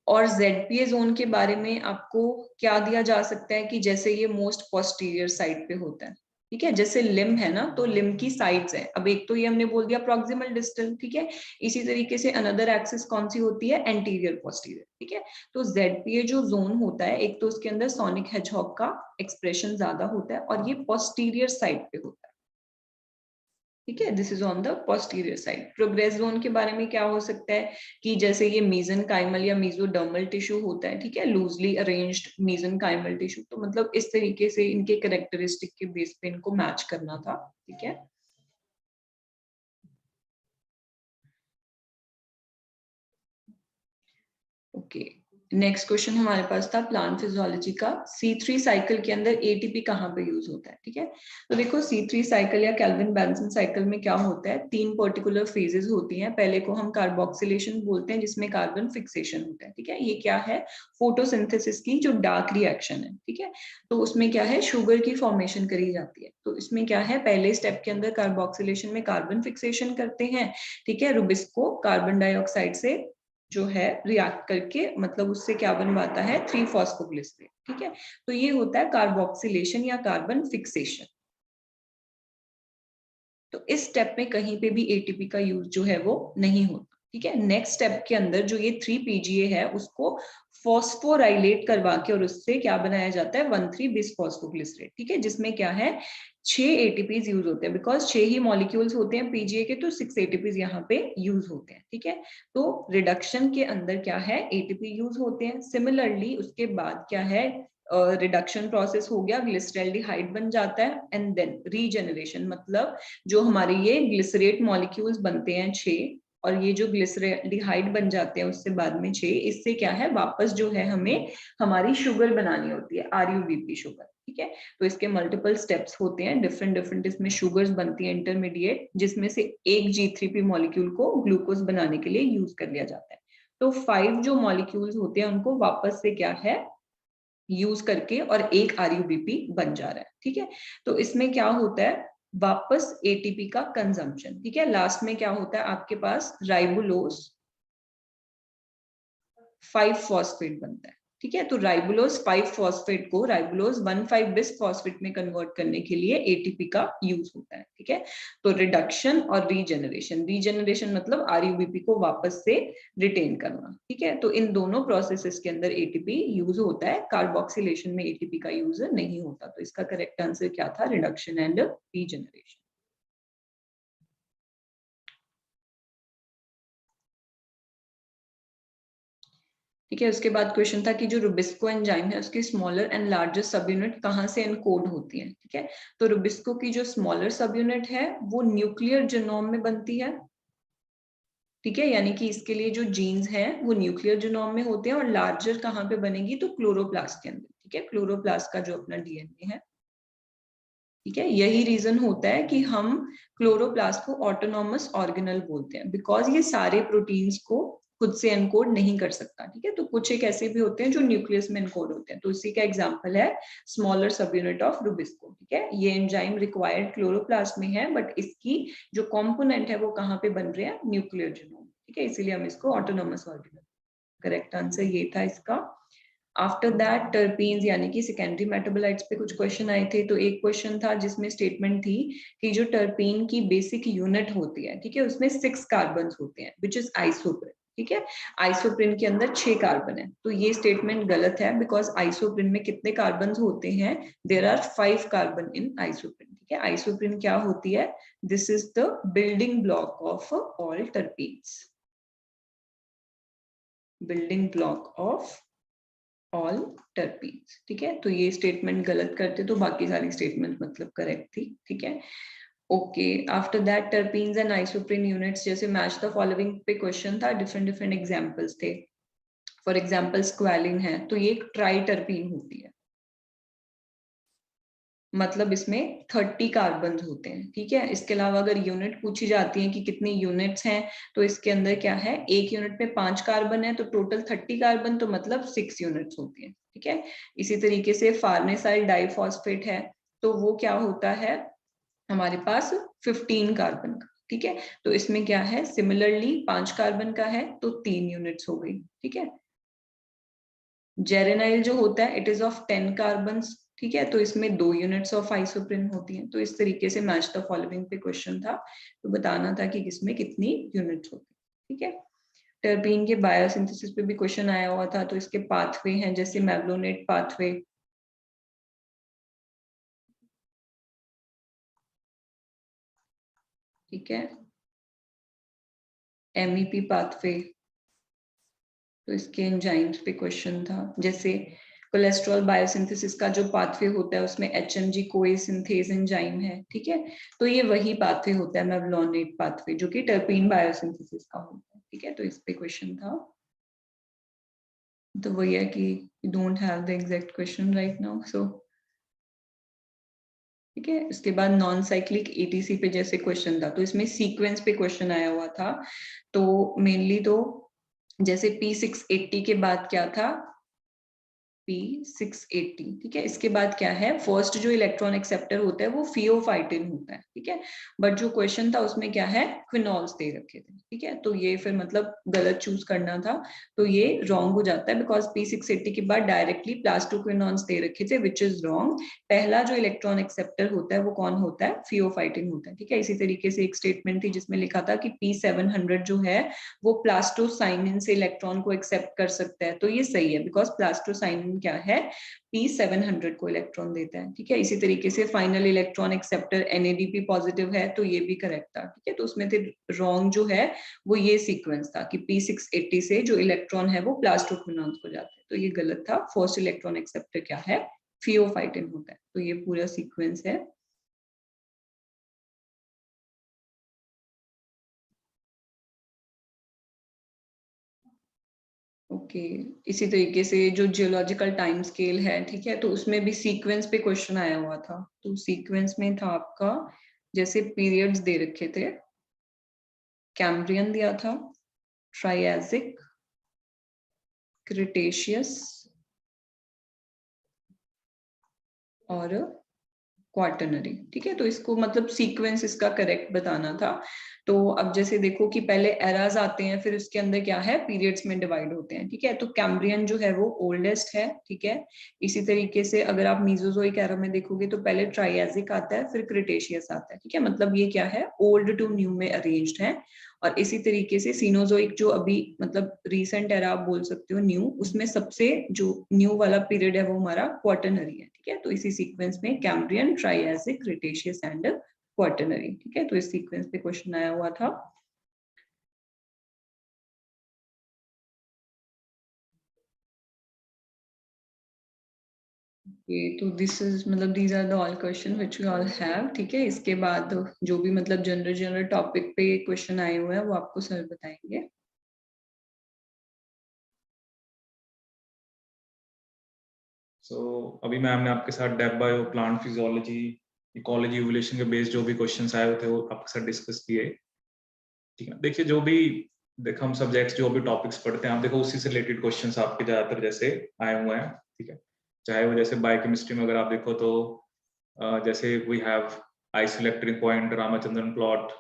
और जेडपीए जोन के बारे में आपको क्या दिया जा सकता है कि जैसे ये मोस्ट पोस्टीरियर साइड पे होता है, ठीक है। जैसे लिम्ब है ना, तो लिम्ब की साइड्स है, अब एक तो ये हमने बोल दिया प्रॉक्सिमल डिस्टल, ठीक है। इसी तरीके से अनदर एक्सिस कौन सी होती है, एंटीरियर पोस्टीरियर, ठीक है। तो जेडपीए जो जोन होता है, एक तो उसके अंदर सोनिक हेजहॉग का एक्सप्रेशन ज्यादा होता है और ये पोस्टीरियर साइड पे होता है, ठीक है। This is on the posterior side. Progress zone के बारे में क्या हो सकता है कि जैसे ये मीजनकाइमल या मीजोडर्मल टिश्यू होता है, ठीक है, लूजली अरेंज्ड मीजनकाइमल टिश्यू, तो मतलब इस तरीके से इनके कैरेक्टरिस्टिक के बेस पे इनको मैच करना था, ठीक है। ओके, नेक्स्ट क्वेश्चन हमारे पास था प्लांट फिजियोलॉजी का, C3 साइकिल के अंदर एटीपी कहाँ पे यूज होता है, ठीक है। तो देखो C3 साइकिल या कैल्विन बेंसन साइकिल में क्या होता है, 3 पर्टिकुलर फेजेस होती हैं। पहले को हम कार्बोक्सिलेशन बोलते हैं जिसमें कार्बन फिक्सेशन होता है, ठीक है। ये क्या है, फोटोसिंथेसिस की जो डार्क रिएक्शन है, ठीक है। तो उसमें क्या है, शुगर की फॉर्मेशन करी जाती है। तो इसमें क्या है, पहले स्टेप के अंदर कार्बोक्सिलेशन में कार्बन फिक्सेशन करते हैं, ठीक है। रुबिस्को कार्बन डाइऑक्साइड से जो है रिएक्ट करके मतलब उससे क्या बनवाता है, 3-फॉस्फोग्लिसरेट, ठीक है। तो ये होता है कार्बोक्सिलेशन या कार्बन फिक्सेशन। तो इस स्टेप में कहीं पे भी एटीपी का यूज जो है वो नहीं होता, ठीक है। नेक्स्ट स्टेप के अंदर जो ये 3 PGA है उसको फॉस्फोराइलेट करवा के और उससे क्या बनाया जाता है 1,3 बिसफॉस्फोग्लिसरेट, ठीक है, जिसमें क्या है 6 ATPs यूज होते हैं, बिकॉज 6 ही मॉलिक्यूल्स होते हैं PGA के, तो 6 ATPs यहाँ पे यूज होते हैं, ठीक है। तो रिडक्शन के अंदर क्या है ATP यूज होते हैं। सिमिलरली उसके बाद क्या है रिडक्शन प्रोसेस हो गया, ग्लिसरैल्डिहाइड बन जाता है, एंड देन रीजेनरेशन, मतलब जो हमारे ये ग्लिसरेट मॉलिक्यूल्स बनते हैं 6 और ये जो ग्लिसरैल्डिहाइड बन जाते हैं उससे बाद में 6, इससे क्या है वापस जो है हमें हमारी शुगर बनानी होती है RUBP शुगर, ठीक है। तो इसके मल्टीपल स्टेप्स होते हैं, डिफरेंट डिफरेंट इसमें शुगर्स बनती है इंटरमीडिएट, जिसमें से एक G3P मॉलिक्यूल को ग्लूकोज बनाने के लिए यूज कर लिया जाता है। तो 5 जो मॉलिक्यूल्स होते हैं उनको वापस से क्या है यूज करके और एक RUBP बन जा रहा है, ठीक है। तो इसमें क्या होता है वापस ATP का कंजम्पशन, ठीक है। लास्ट में क्या होता है आपके पास राइबोलोज 5 फॉस्फेट बनता है, ठीक है। तो राइबोलोज 5 फॉस्फेट को राइबोलोज 1,5 बिस फॉस्फेट में कन्वर्ट करने के लिए ATP का यूज होता है, ठीक है। तो रिडक्शन और रीजेनरेशन मतलब RUBP को वापस से रिटेन करना, ठीक है। तो इन दोनों प्रोसेसेस के अंदर ATP यूज होता है, कार्बोक्सिलेशन में ATP का यूज नहीं होता। तो इसका करेक्ट आंसर क्या था रिडक्शन एंड रीजेनरेशन। ठीक है। उसके बाद क्वेश्चन था कि जो रुबिस्को एंजाइम है उसकी स्मॉलर एंड लार्जर सब यूनिट कहाँ से एनकोड होती है, ठीक है। तो रुबिस्को की जो स्मॉलर सब यूनिट है वो न्यूक्लियर जीनोम में बनती है, ठीक है, यानी कि इसके लिए जो जीन्स हैं वो न्यूक्लियर जीनोम में होते हैं, और लार्जर कहाँ पे बनेगी तो क्लोरोप्लास्ट के अंदर, ठीक है, क्लोरोप्लास्ट का जो अपना DNA है, ठीक है। यही रीजन होता है कि हम क्लोरोप्लास्ट को ऑटोनॉमस ऑर्गेनल बोलते हैं, बिकॉज ये सारे प्रोटीन्स को खुद से एनकोड नहीं कर सकता, ठीक है। तो कुछ एक ऐसे भी होते हैं जो न्यूक्लियस में एनकोड होते हैं, तो इसी का एग्जांपल है स्मॉलर सब यूनिट ऑफ रुबिस्को, ठीक है। ये एंजाइम रिक्वायर्ड क्लोरोप्लास्ट में है, बट इसकी जो कॉम्पोनेंट है वो कहाँ पे बन रहे हैं न्यूक्लियर जीनोम, ठीक है, इसीलिए हम इसको ऑटोनॉमस ऑर्गेनल। करेक्ट आंसर ये था इसका। आफ्टर दैट टर्पीन्स यानी कि सेकेंडरी मेटाबोलाइट्स पे कुछ क्वेश्चन आए थे। तो एक क्वेश्चन था जिसमें स्टेटमेंट थी कि जो टर्पीन की बेसिक यूनिट होती है, ठीक है, उसमें 6 कार्बन होते हैं विच इज आइसोप्रिन, ठीक है। आइसोप्रिन के अंदर 6 कार्बन है, तो ये स्टेटमेंट गलत है, बिकॉज आइसोप्रिन में कितने कार्बन होते हैं there are 5 carbon in isoprene, ठीक है। आइसोप्रिन क्या होती है this is the building block of all terpenes, building block of all terpenes, ठीक है। तो ये स्टेटमेंट गलत करते तो बाकी सारी स्टेटमेंट मतलब करेक्ट थी, ठीक है। Okay, after that terpenes and isoprene units, जैसे मैच द फॉलोइंग पे क्वेश्चन था, डिफरेंट डिफरेंट एग्जांपल्स थे। फॉर एग्जांपल स्क्वालिन है, तो ये एक ट्राई टर्पीन होती है, मतलब इसमें 30 कार्बन होते हैं, ठीक है। इसके अलावा अगर यूनिट पूछी जाती है कि कितनी यूनिट्स हैं, तो इसके अंदर क्या है एक यूनिट में 5 कार्बन है, तो टोटल 30 कार्बन, तो मतलब 6 यूनिट्स होती है, ठीक है। इसी तरीके से फार्नेसाइल डाइफॉस्फेट है, तो वो क्या होता है हमारे पास 15 कार्बन का, ठीक है। तो इसमें क्या है सिमिलरली 5 कार्बन का है तो 3 यूनिट्स हो गई, ठीक है। जेरेनाइल जो होता है इट इज ऑफ 10 कार्बन, ठीक है, तो इसमें 2 यूनिट्स ऑफ आइसोप्रिन होती हैं। तो इस तरीके से मैच द फॉलोइंग पे क्वेश्चन था, तो बताना था कि किसमें कितनी यूनिट्स होती है, ठीक है। टर्पीन के बायोसिंथेसिस पे भी क्वेश्चन आया हुआ था, तो इसके पाथवे हैं जैसे मेवलोनेट पाथवे, ठीक है, MEP पाथवे, तो इसके एंजाइम्स पे क्वेश्चन था। जैसे कोलेस्ट्रॉल बायोसिंथेसिस का जो पाथवे होता है उसमें HMG कोए सिंथेज एंजाइम है, ठीक है। तो ये वही पाथवे होता है मेवलोनेट पाथवे जो कि टर्पीन बायोसिंथेसिस का होता है, ठीक है। तो इस पे क्वेश्चन था, तो वही है कि you don't have the exact question right now, so ठीक है। इसके बाद नॉन साइक्लिक ATC पे जैसे क्वेश्चन था, तो इसमें सीक्वेंस पे क्वेश्चन आया हुआ था। तो मेनली तो जैसे P680 के बाद क्या था P680, ठीक है। इसके बाद क्या है, फर्स्ट जो इलेक्ट्रॉन एक्सेप्टर होता है वो फियोफाइटिन होता है, ठीक है। बट जो क्वेश्चन था उसमें क्या है, क्विनॉल्स दे रखे थे, ठीक है। तो ये फिर मतलब गलत चूज करना था, तो ये रॉन्ग हो जाता है, बिकॉज P680 के बाद डायरेक्टली प्लास्टोक्विनॉन्स दे रखे थे, विच इज रॉन्ग। पहला जो इलेक्ट्रॉन एक्सेप्टर होता है वो कौन होता है, फियोफाइटिन होता है, ठीक है। इसी तरीके से एक स्टेटमेंट थी जिसमें लिखा था कि P700 जो है वो प्लास्टोसाइनिन से इलेक्ट्रॉन को एक्सेप्ट कर सकता है, तो ये सही है, बिकॉज प्लास्टोसाइनिन क्या है, P700 को इलेक्ट्रॉन देता है, ठीक है। इसी तरीके से final electron acceptor NADP positive है, तो ये भी करेक्ट था, ठीक है। तो उसमें थे रॉन्ग जो है वो ये सीक्वेंस था कि P680 से जो इलेक्ट्रॉन है वो प्लास्टोक्विनॉन्स को जाता है, तो ये गलत था। फर्स्ट इलेक्ट्रॉन एक्सेप्टर क्या है, फियोफाइटिन होता है, तो ये पूरा सीक्वेंस है। ओके इसी तरीके से जो जियोलॉजिकल टाइम स्केल है, ठीक है, तो उसमें भी सीक्वेंस पे क्वेश्चन आया हुआ था। तो सीक्वेंस में था आपका, जैसे पीरियड्स दे रखे थे, कैम्ब्रियन दिया था, ट्राइएसिक, क्रिटेशियस और क्वार्टनरी, ठीक है। तो इसको मतलब सीक्वेंस इसका करेक्ट बताना था। तो अब जैसे देखो कि पहले एराज आते हैं, फिर उसके अंदर क्या है, पीरियड्स में डिवाइड होते हैं, ठीक है। तो कैम्ब्रियन जो है वो ओल्डेस्ट है, ठीक है। इसी तरीके से अगर आप मीजोजोइक एरा में देखोगे तो पहले ट्राइएसिक आता है, फिर क्रिटेशियस आता है, ठीक है। मतलब ये क्या है, ओल्ड टू न्यू में अरेंज्ड है। और इसी तरीके से सीनोजोइक जो अभी मतलब रीसेंट एरा आप बोल सकते हो न्यू, उसमें सबसे जो न्यू वाला पीरियड है वो हमारा क्वार्टनरी है, ठीक है। तो इसी सीक्वेंस में Cambrian, Triassic, Cretaceous and quaternary, ठीक है। तो इस सीक्वेंस पे क्वेश्चन आया हुआ था। तो दिस इज मतलब these are the all question which we all have, ठीक है। इसके बाद जो भी मतलब जनरल जनरल टॉपिक पे क्वेश्चन आए हुए हैं वो आपको सर बताएंगे। अभी मैम ने आपके साथ डेप bio, plant physiology, ecology, evolution के बेस्ड जो भी क्वेश्चंस आए हुए थे वो आपके साथ डिस्कस किए, ठीक है। देखिए जो भी देखो हम सब्जेक्ट्स जो भी टॉपिक्स पढ़ते हैं, आप देखो उसी से रिलेटेड क्वेश्चंस आपके ज्यादातर जैसे आए हुए हैं, ठीक है। चाहे वो जैसे बायोकेमिस्ट्री में अगर आप देखो तो जैसे we have isoelectric point, Ramachandran plot,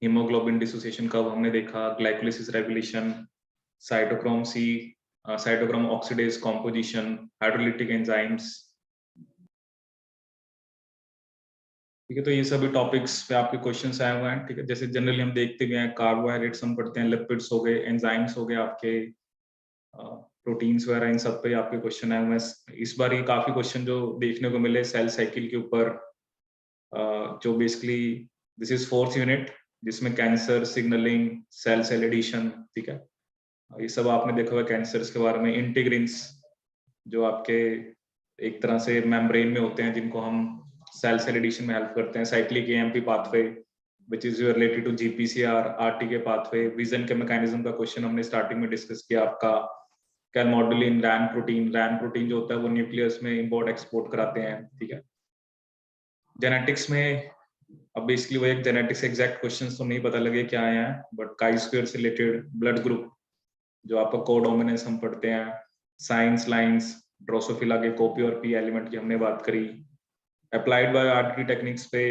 haemoglobin dissociation curve हमने देखा, glycolysis regulation, cytochrome C, cytochrome oxidase composition, hydrolytic enzymes, ठीक है। तो ये सभी टॉपिक्स पे आपके क्वेश्चंस आए हुए हैं, ठीक है। जैसे जनरली हम देखते भी हैं, कार्बोहाइड्रेट्स हम पढ़ते हैं, लिपिड्स हो गए, एंजाइम्स हो गए, आपके प्रोटीन्स वगैरह, इन सब पे आपके क्वेश्चन आए हुए हैं। इस बार ये काफी क्वेश्चन जो देखने को मिले सेल साइकिल के ऊपर, जो basically this is 4th unit, जिसमें cancer, signalling, cell cell adhesion, ठीक है। ये सब आपने देखा हुआ कैंसर्स के बारे में। इंटीग्रिन्स जो आपके एक तरह से मेम्ब्रेन में होते हैं, जिनको हम सेल सेल एडिशन में हेल्प करते हैं। Cyclic AMP pathway which is related to GPCR, RTK pathway. Vision के मैकेनिज्म का क्वेश्चन हमने स्टार्टिंग में डिस्कस किया आपका। कैलमोडुलिन, रैन प्रोटीन जो होता है वो न्यूक्लियस में इंपोर्ट एक्सपोर्ट कराते हैं, ठीक है। जेनेटिक्स में अब बेसिकली वो एक जेनेटिक्स एग्जैक्ट क्वेश्चंस तो नहीं पता लगे क्या आए हैं, बट काई स्क्वायर से रिलेटेड, ब्लड ग्रुप जो आपका कोडोमिनेंस हम पढ़ते हैं, साइंस लाइंस, ड्रोसोफिला के कॉपी और पी एलिमेंट की हमने बात करी। अप्लाइड बायो आर्टरी टेक्निक्स पे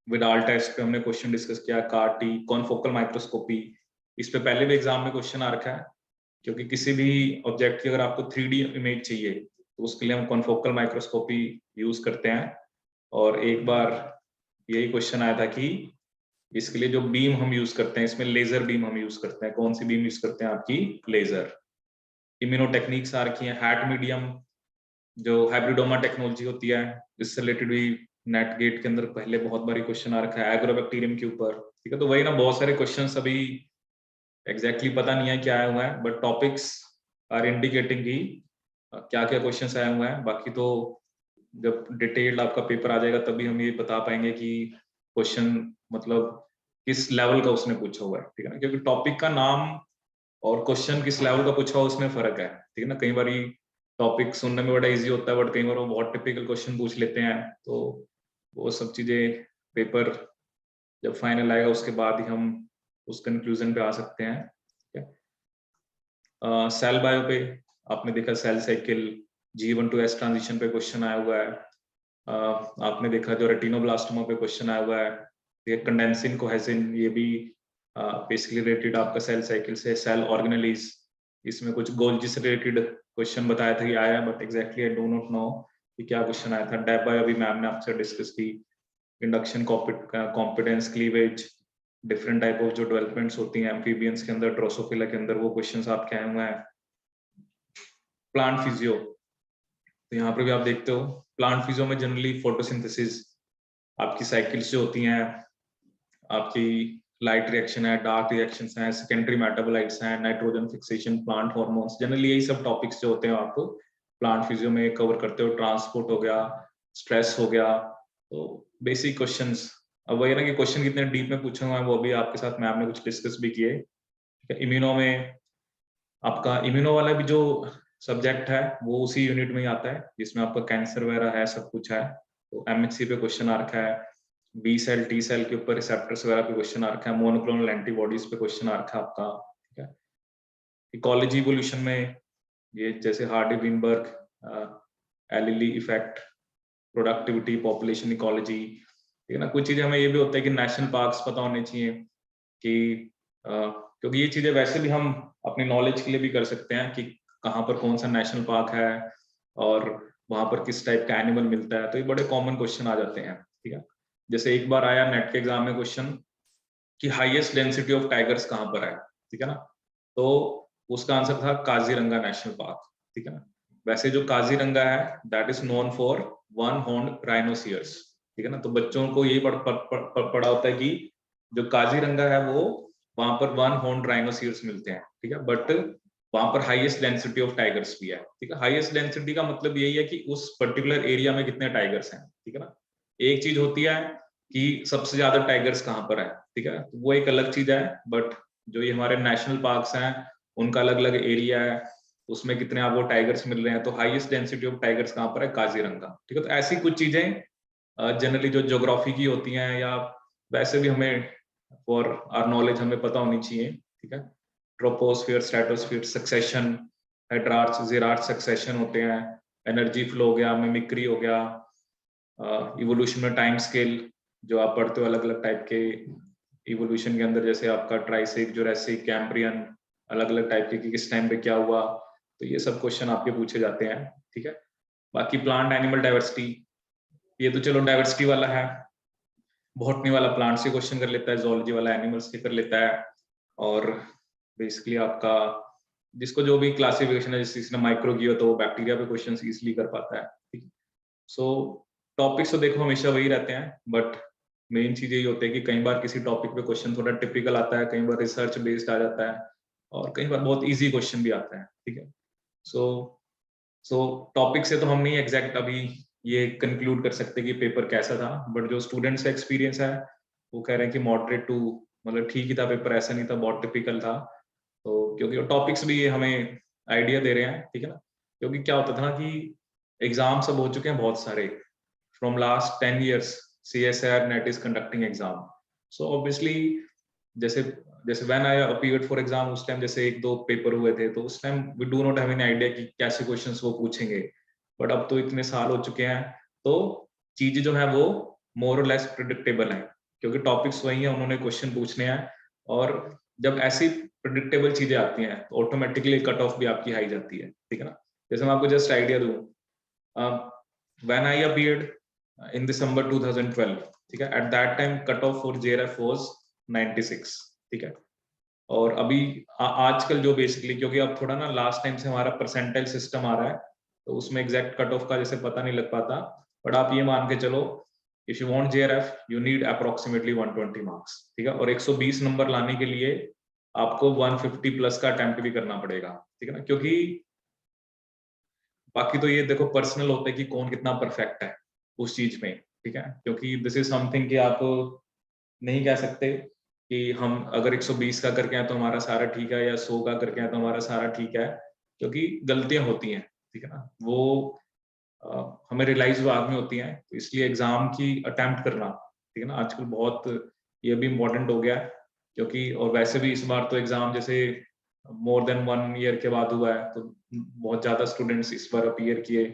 विडाल टेस्ट पे हमने क्वेश्चन डिस्कस किया, कार्टी, कॉनफोकल माइक्रोस्कोपी। इस पे पहले भी एग्जाम में क्वेश्चन आ रखा है, क्योंकि किसी भी ऑब्जेक्ट की अगर आपको 3D इमेज चाहिए तो उसके लिए हम कॉनफोकल माइक्रोस्कोपी यूज करते हैं। और एक बार यही क्वेश्चन आया था कि इसके लिए जो बीम हम यूज करते हैं, इसमें लेजर बीम हम यूज करते हैं। कौन सी बीम यूज करते हैं, आपकी लेजर। इम्यूनो टेक्निक्स आ रखी है, हैट मीडियम जो हाइब्रिडोमा टेक्नोलॉजी होती है, इससे रिलेटेड भी नेट गेट के अंदर पहले बहुत बारी क्वेश्चन आ रखा है, एग्रोबैक्टीरियम के ऊपर, ठीक है। तो वही ना, बहुत सारे क्वेश्चंस अभी एग्जैक्टली पता नहीं है क्या आया हुआ है, बट टॉपिक्स आर इंडिकेटिंग कि क्या क्या क्वेश्चंस आए हुए हैं। बाकी तो जब डिटेल्ड आपका पेपर आ जाएगा तभी हम ये बता पाएंगे कि क्वेश्चन मतलब किस लेवल का उसने पूछा हुआ है, ठीक है ना। क्योंकि टॉपिक का नाम और क्वेश्चन किस लेवल का पूछा हुआ उसमें फर्क है, ठीक है ना। कई बार टॉपिक सुनने में बड़ा इजी होता है, बट कई बार वो बहुत टिपिकल क्वेश्चन पूछ लेते हैं, तो वो सब चीजें पेपर जब फाइनल आएगा उसके बाद ही हम उस कंक्लूजन पे आ सकते हैं, ठीक है। सेल बायो पे आपने देखा cell cycle, G1 to S transition पे क्वेश्चन आया हुआ है। आपने देखा जो रेटिनोब्लास्टोमा पे क्वेश्चन आया हुआ है, ये कंडेंसिन कोहेसिन, ये भी बेसिकली रिलेटेड आपका सेल साइकिल से। सेल ऑर्गेनेलिज, इसमें कुछ गोल्जी से रिलेटेड क्वेश्चन बताया था कि आया, but exactly I do not know कि क्या क्वेश्चन आया था। डेबा अभी मैम ने आपसे डिस्कस की। Induction competence, cleavage, different type of जो डेवलपमेंट्स होती हैं एम्फीबियंस के अंदर, ड्रोसोफिला के अंदर, वो क्वेश्चंस आपके आए हुए हैं। प्लांट फिजियो, तो यहाँ पर भी आप देखते हो प्लांट फिजियो में जनरली फोटोसिंथेसिस, आपकी साइकिल्स जो होती हैं, आपकी लाइट रिएक्शन है, डार्क रिएक्शंस हैं, सेकेंडरी मेटाबोलाइट्स हैं, nitrogen fixation, plant hormones, generally यही सब टॉपिक्स जो होते हैं आपको प्लांट फिजियो में कवर करते हो। ट्रांसपोर्ट हो गया, स्ट्रेस हो गया, तो बेसिक क्वेश्चंस। अब वही ना कि क्वेश्चन कितने डीप में पूछे हुए हैं वो भी आपके साथ मैम ने कुछ डिस्कस भी किए। इम्यूनो में आपका इम्यूनो वाला भी जो सब्जेक्ट है वो उसी यूनिट में ही आता है जिसमें आपका कैंसर वगैरह है, सब कुछ है। तो एमएचसी पे क्वेश्चन आ रखा है, बी सेल टी सेल के ऊपर रिसेप्टर्स वगैरह पे क्वेश्चन आ रखा है, मोनोक्लोनल एंटीबॉडीज पे क्वेश्चन आ रखा है आपका। ठीक है, इकोलॉजी इवोल्यूशन में ये जैसे Hardy Weinberg, एलिली effect, productivity, population ecology, ठीक है ना। कुछ चीजें हमें ये भी होता है कि नेशनल पार्क्स पता होने चाहिए कि क्योंकि ये चीजें वैसे भी हम अपनी नॉलेज के लिए भी कर सकते हैं कि कहाँ पर कौन सा नेशनल पार्क है और वहां पर किस टाइप का एनिमल मिलता है, तो ये बड़े कॉमन क्वेश्चन आ जाते हैं। ठीक है, जैसे एक बार आया नेट के एग्जाम में क्वेश्चन कि हाईएस्ट डेंसिटी ऑफ टाइगर्स कहाँ पर है, ठीक है ना, तो उसका आंसर था काजीरंगा नेशनल पार्क। ठीक है ना, वैसे जो काजीरंगा है that is known for one horned rhinoceros. ठीक है ना, तो बच्चों को यही पढ़ा होता है कि जो काजीरंगा है वो वहां पर वन हॉर्न्ड राइनोसियर्स मिलते हैं। ठीक है, बट वहां पर हाईएस्ट डेंसिटी ऑफ टाइगर्स भी है। ठीक है, हाईएस्ट डेंसिटी का मतलब यही है कि उस पर्टिकुलर एरिया में कितने टाइगर्स हैं। ठीक है ना, एक चीज होती है कि सबसे ज्यादा टाइगर्स कहाँ पर है, ठीक है, तो वो एक अलग चीज है, बट जो ये हमारे नेशनल पार्क्स हैं उनका अलग अलग एरिया है, उसमें कितने आपको टाइगर्स मिल रहे हैं, तो हाईएस्ट डेंसिटी ऑफ टाइगर्स कहाँ पर है, काजीरंगा। ठीक है, तो ऐसी कुछ चीजें जनरली जो ज्योग्राफी की होती हैं या वैसे भी हमें फॉर आवर नॉलेज हमें पता होनी चाहिए। ठीक है, ट्रोपोस्फियर, स्ट्रेटोस्फियर, सक्सेशन, हेड्रार्च, ज़ेरार्च सक्सेशन होते हैं, एनर्जी फ्लो हो गया, मिमिक्री हो गया, इवोल्यूशन में टाइम स्केल जो आप पढ़ते हो अलग अलग टाइप के इवोल्यूशन के अंदर, जैसे आपका ट्राइसिक, जुरासिक, कैम्ब्रियन, अलग अलग टाइप के कि किस टाइम पे क्या हुआ, तो ये सब क्वेश्चन आपके पूछे जाते हैं। ठीक है, बाकी प्लांट एनिमल डाइवर्सिटी, ये तो चलो डाइवर्सिटी वाला है, बॉटनी वाला प्लांट से क्वेश्चन कर लेता है, जोलॉजी वाला एनिमल्स से कर लेता है, और बेसिकली आपका जिसको जो भी क्लासिफिकेशन है, जिसने माइक्रो की हो तो वो बैक्टीरिया पे क्वेश्चन इजिली कर पाता है। ठीक है, सो टॉपिक्स तो देखो हमेशा वही रहते हैं, बट मेन चीज यही होती है कि कई बार किसी टॉपिक पे क्वेश्चन थोड़ा टिपिकल आता है, कई बार रिसर्च बेस्ड आ जाता है, और कई बार बहुत इजी क्वेश्चन भी आता है। ठीक है, सो टॉपिक से तो हम नहीं एग्जैक्ट अभी ये कंक्लूड कर सकते कि पेपर कैसा था, बट जो स्टूडेंट्स का एक्सपीरियंस है वो कह रहे हैं कि मॉडरेट टू, मतलब ठीक ही था पेपर, ऐसा नहीं था बहुत टिपिकल था। तो क्योंकि टॉपिक्स भी ये हमें आइडिया दे रहे हैं। ठीक है ना, क्योंकि क्या होता था ना कि एग्जाम सब हो चुके हैं बहुत सारे, from last 10 years CSIR NET is conducting exam, so obviously जैसे जैसे when I appeared for exam, उस टाइम जैसे एक दो पेपर हुए थे, तो उस time we do not have any idea कि कैसे क्वेश्चंस वो पूछेंगे, बट अब तो इतने साल हो चुके हैं तो चीजें जो है वो मोर और लेस प्रिडिक्टेबल है, क्योंकि टॉपिक्स वही हैं, उन्होंने क्वेश्चन पूछने हैं, और जब ऐसी प्रिडिक्टेबल चीजें आती हैं तो ऑटोमेटिकली कट ऑफ भी आपकी हाई जाती है। ठीक है ना, जैसे मैं आपको जस्ट आइडिया दूं, when I appeared in December 2012, ठीक है, at that time cut off for JRF was 96। ठीक है, और अभी आजकल जो बेसिकली, क्योंकि अब थोड़ा ना लास्ट टाइम से हमारा परसेंटाइल सिस्टम आ रहा है, तो उसमें एग्जैक्ट कट ऑफ का जैसे पता नहीं लग पाता, बट आप ये मान के चलो if you want JRF you need approximately 120 marks. ठीक है, और 120 नंबर लाने के लिए आपको 150 प्लस का अटेम्प्ट भी करना पड़ेगा। ठीक है ना, क्योंकि बाकी तो ये देखो पर्सनल होता है कि कौन कितना परफेक्ट है उस चीज में। ठीक है, क्योंकि दिस इज समथिंग कि आप नहीं कह सकते कि हम अगर 120 का करके आए तो हमारा सारा ठीक है, या 100 का करके आए तो हमारा सारा ठीक है, क्योंकि गलतियां होती हैं। ठीक है ना, वो हमें रियलाइज बाद में होती हैं, तो इसलिए एग्जाम की अटेम्प्ट करना, ठीक है ना, आजकल बहुत ये भी इम्पोर्टेंट हो गया है, क्योंकि और वैसे भी इस बार तो एग्जाम जैसे मोर देन 1 ईयर के बाद हुआ है, तो बहुत ज्यादा स्टूडेंट्स इस बार अपीयर किए,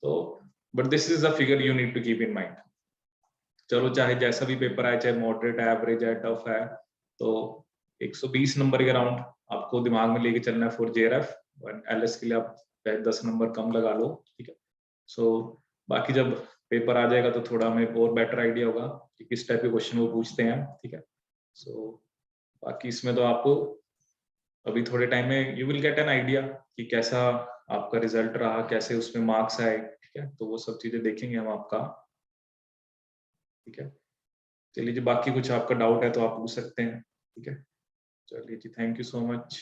तो but this is a figure you need to keep in mind. चलो चाहे जैसा भी पेपर आए, चाहे मॉडरेट है, एवरेज है, टफ है, तो 120 नंबर के अराउंड आपको दिमाग में लेके चलना है फॉर जेआरएफ। एलएस के लिए आप 10 नंबर कम लगा लो, ठीक है। सो बाकी जब पेपर आ जाएगा तो थोड़ा हमें और बेटर आइडिया होगा कि किस टाइप के क्वेश्चन वो पूछते हैं, ठीक है। सो बाकी इसमें तो आपको अभी थोड़े टाइम में you will get an idea कि कैसा आपका रिजल्ट रहा, कैसे उसमें मार्क्स आए, ठीक है। तो वो सब चीजें देखेंगे हम आपका, ठीक है। चलिए जी, बाकी कुछ आपका डाउट है तो आप पूछ सकते हैं, ठीक है। चलिए जी, थैंक यू सो मच।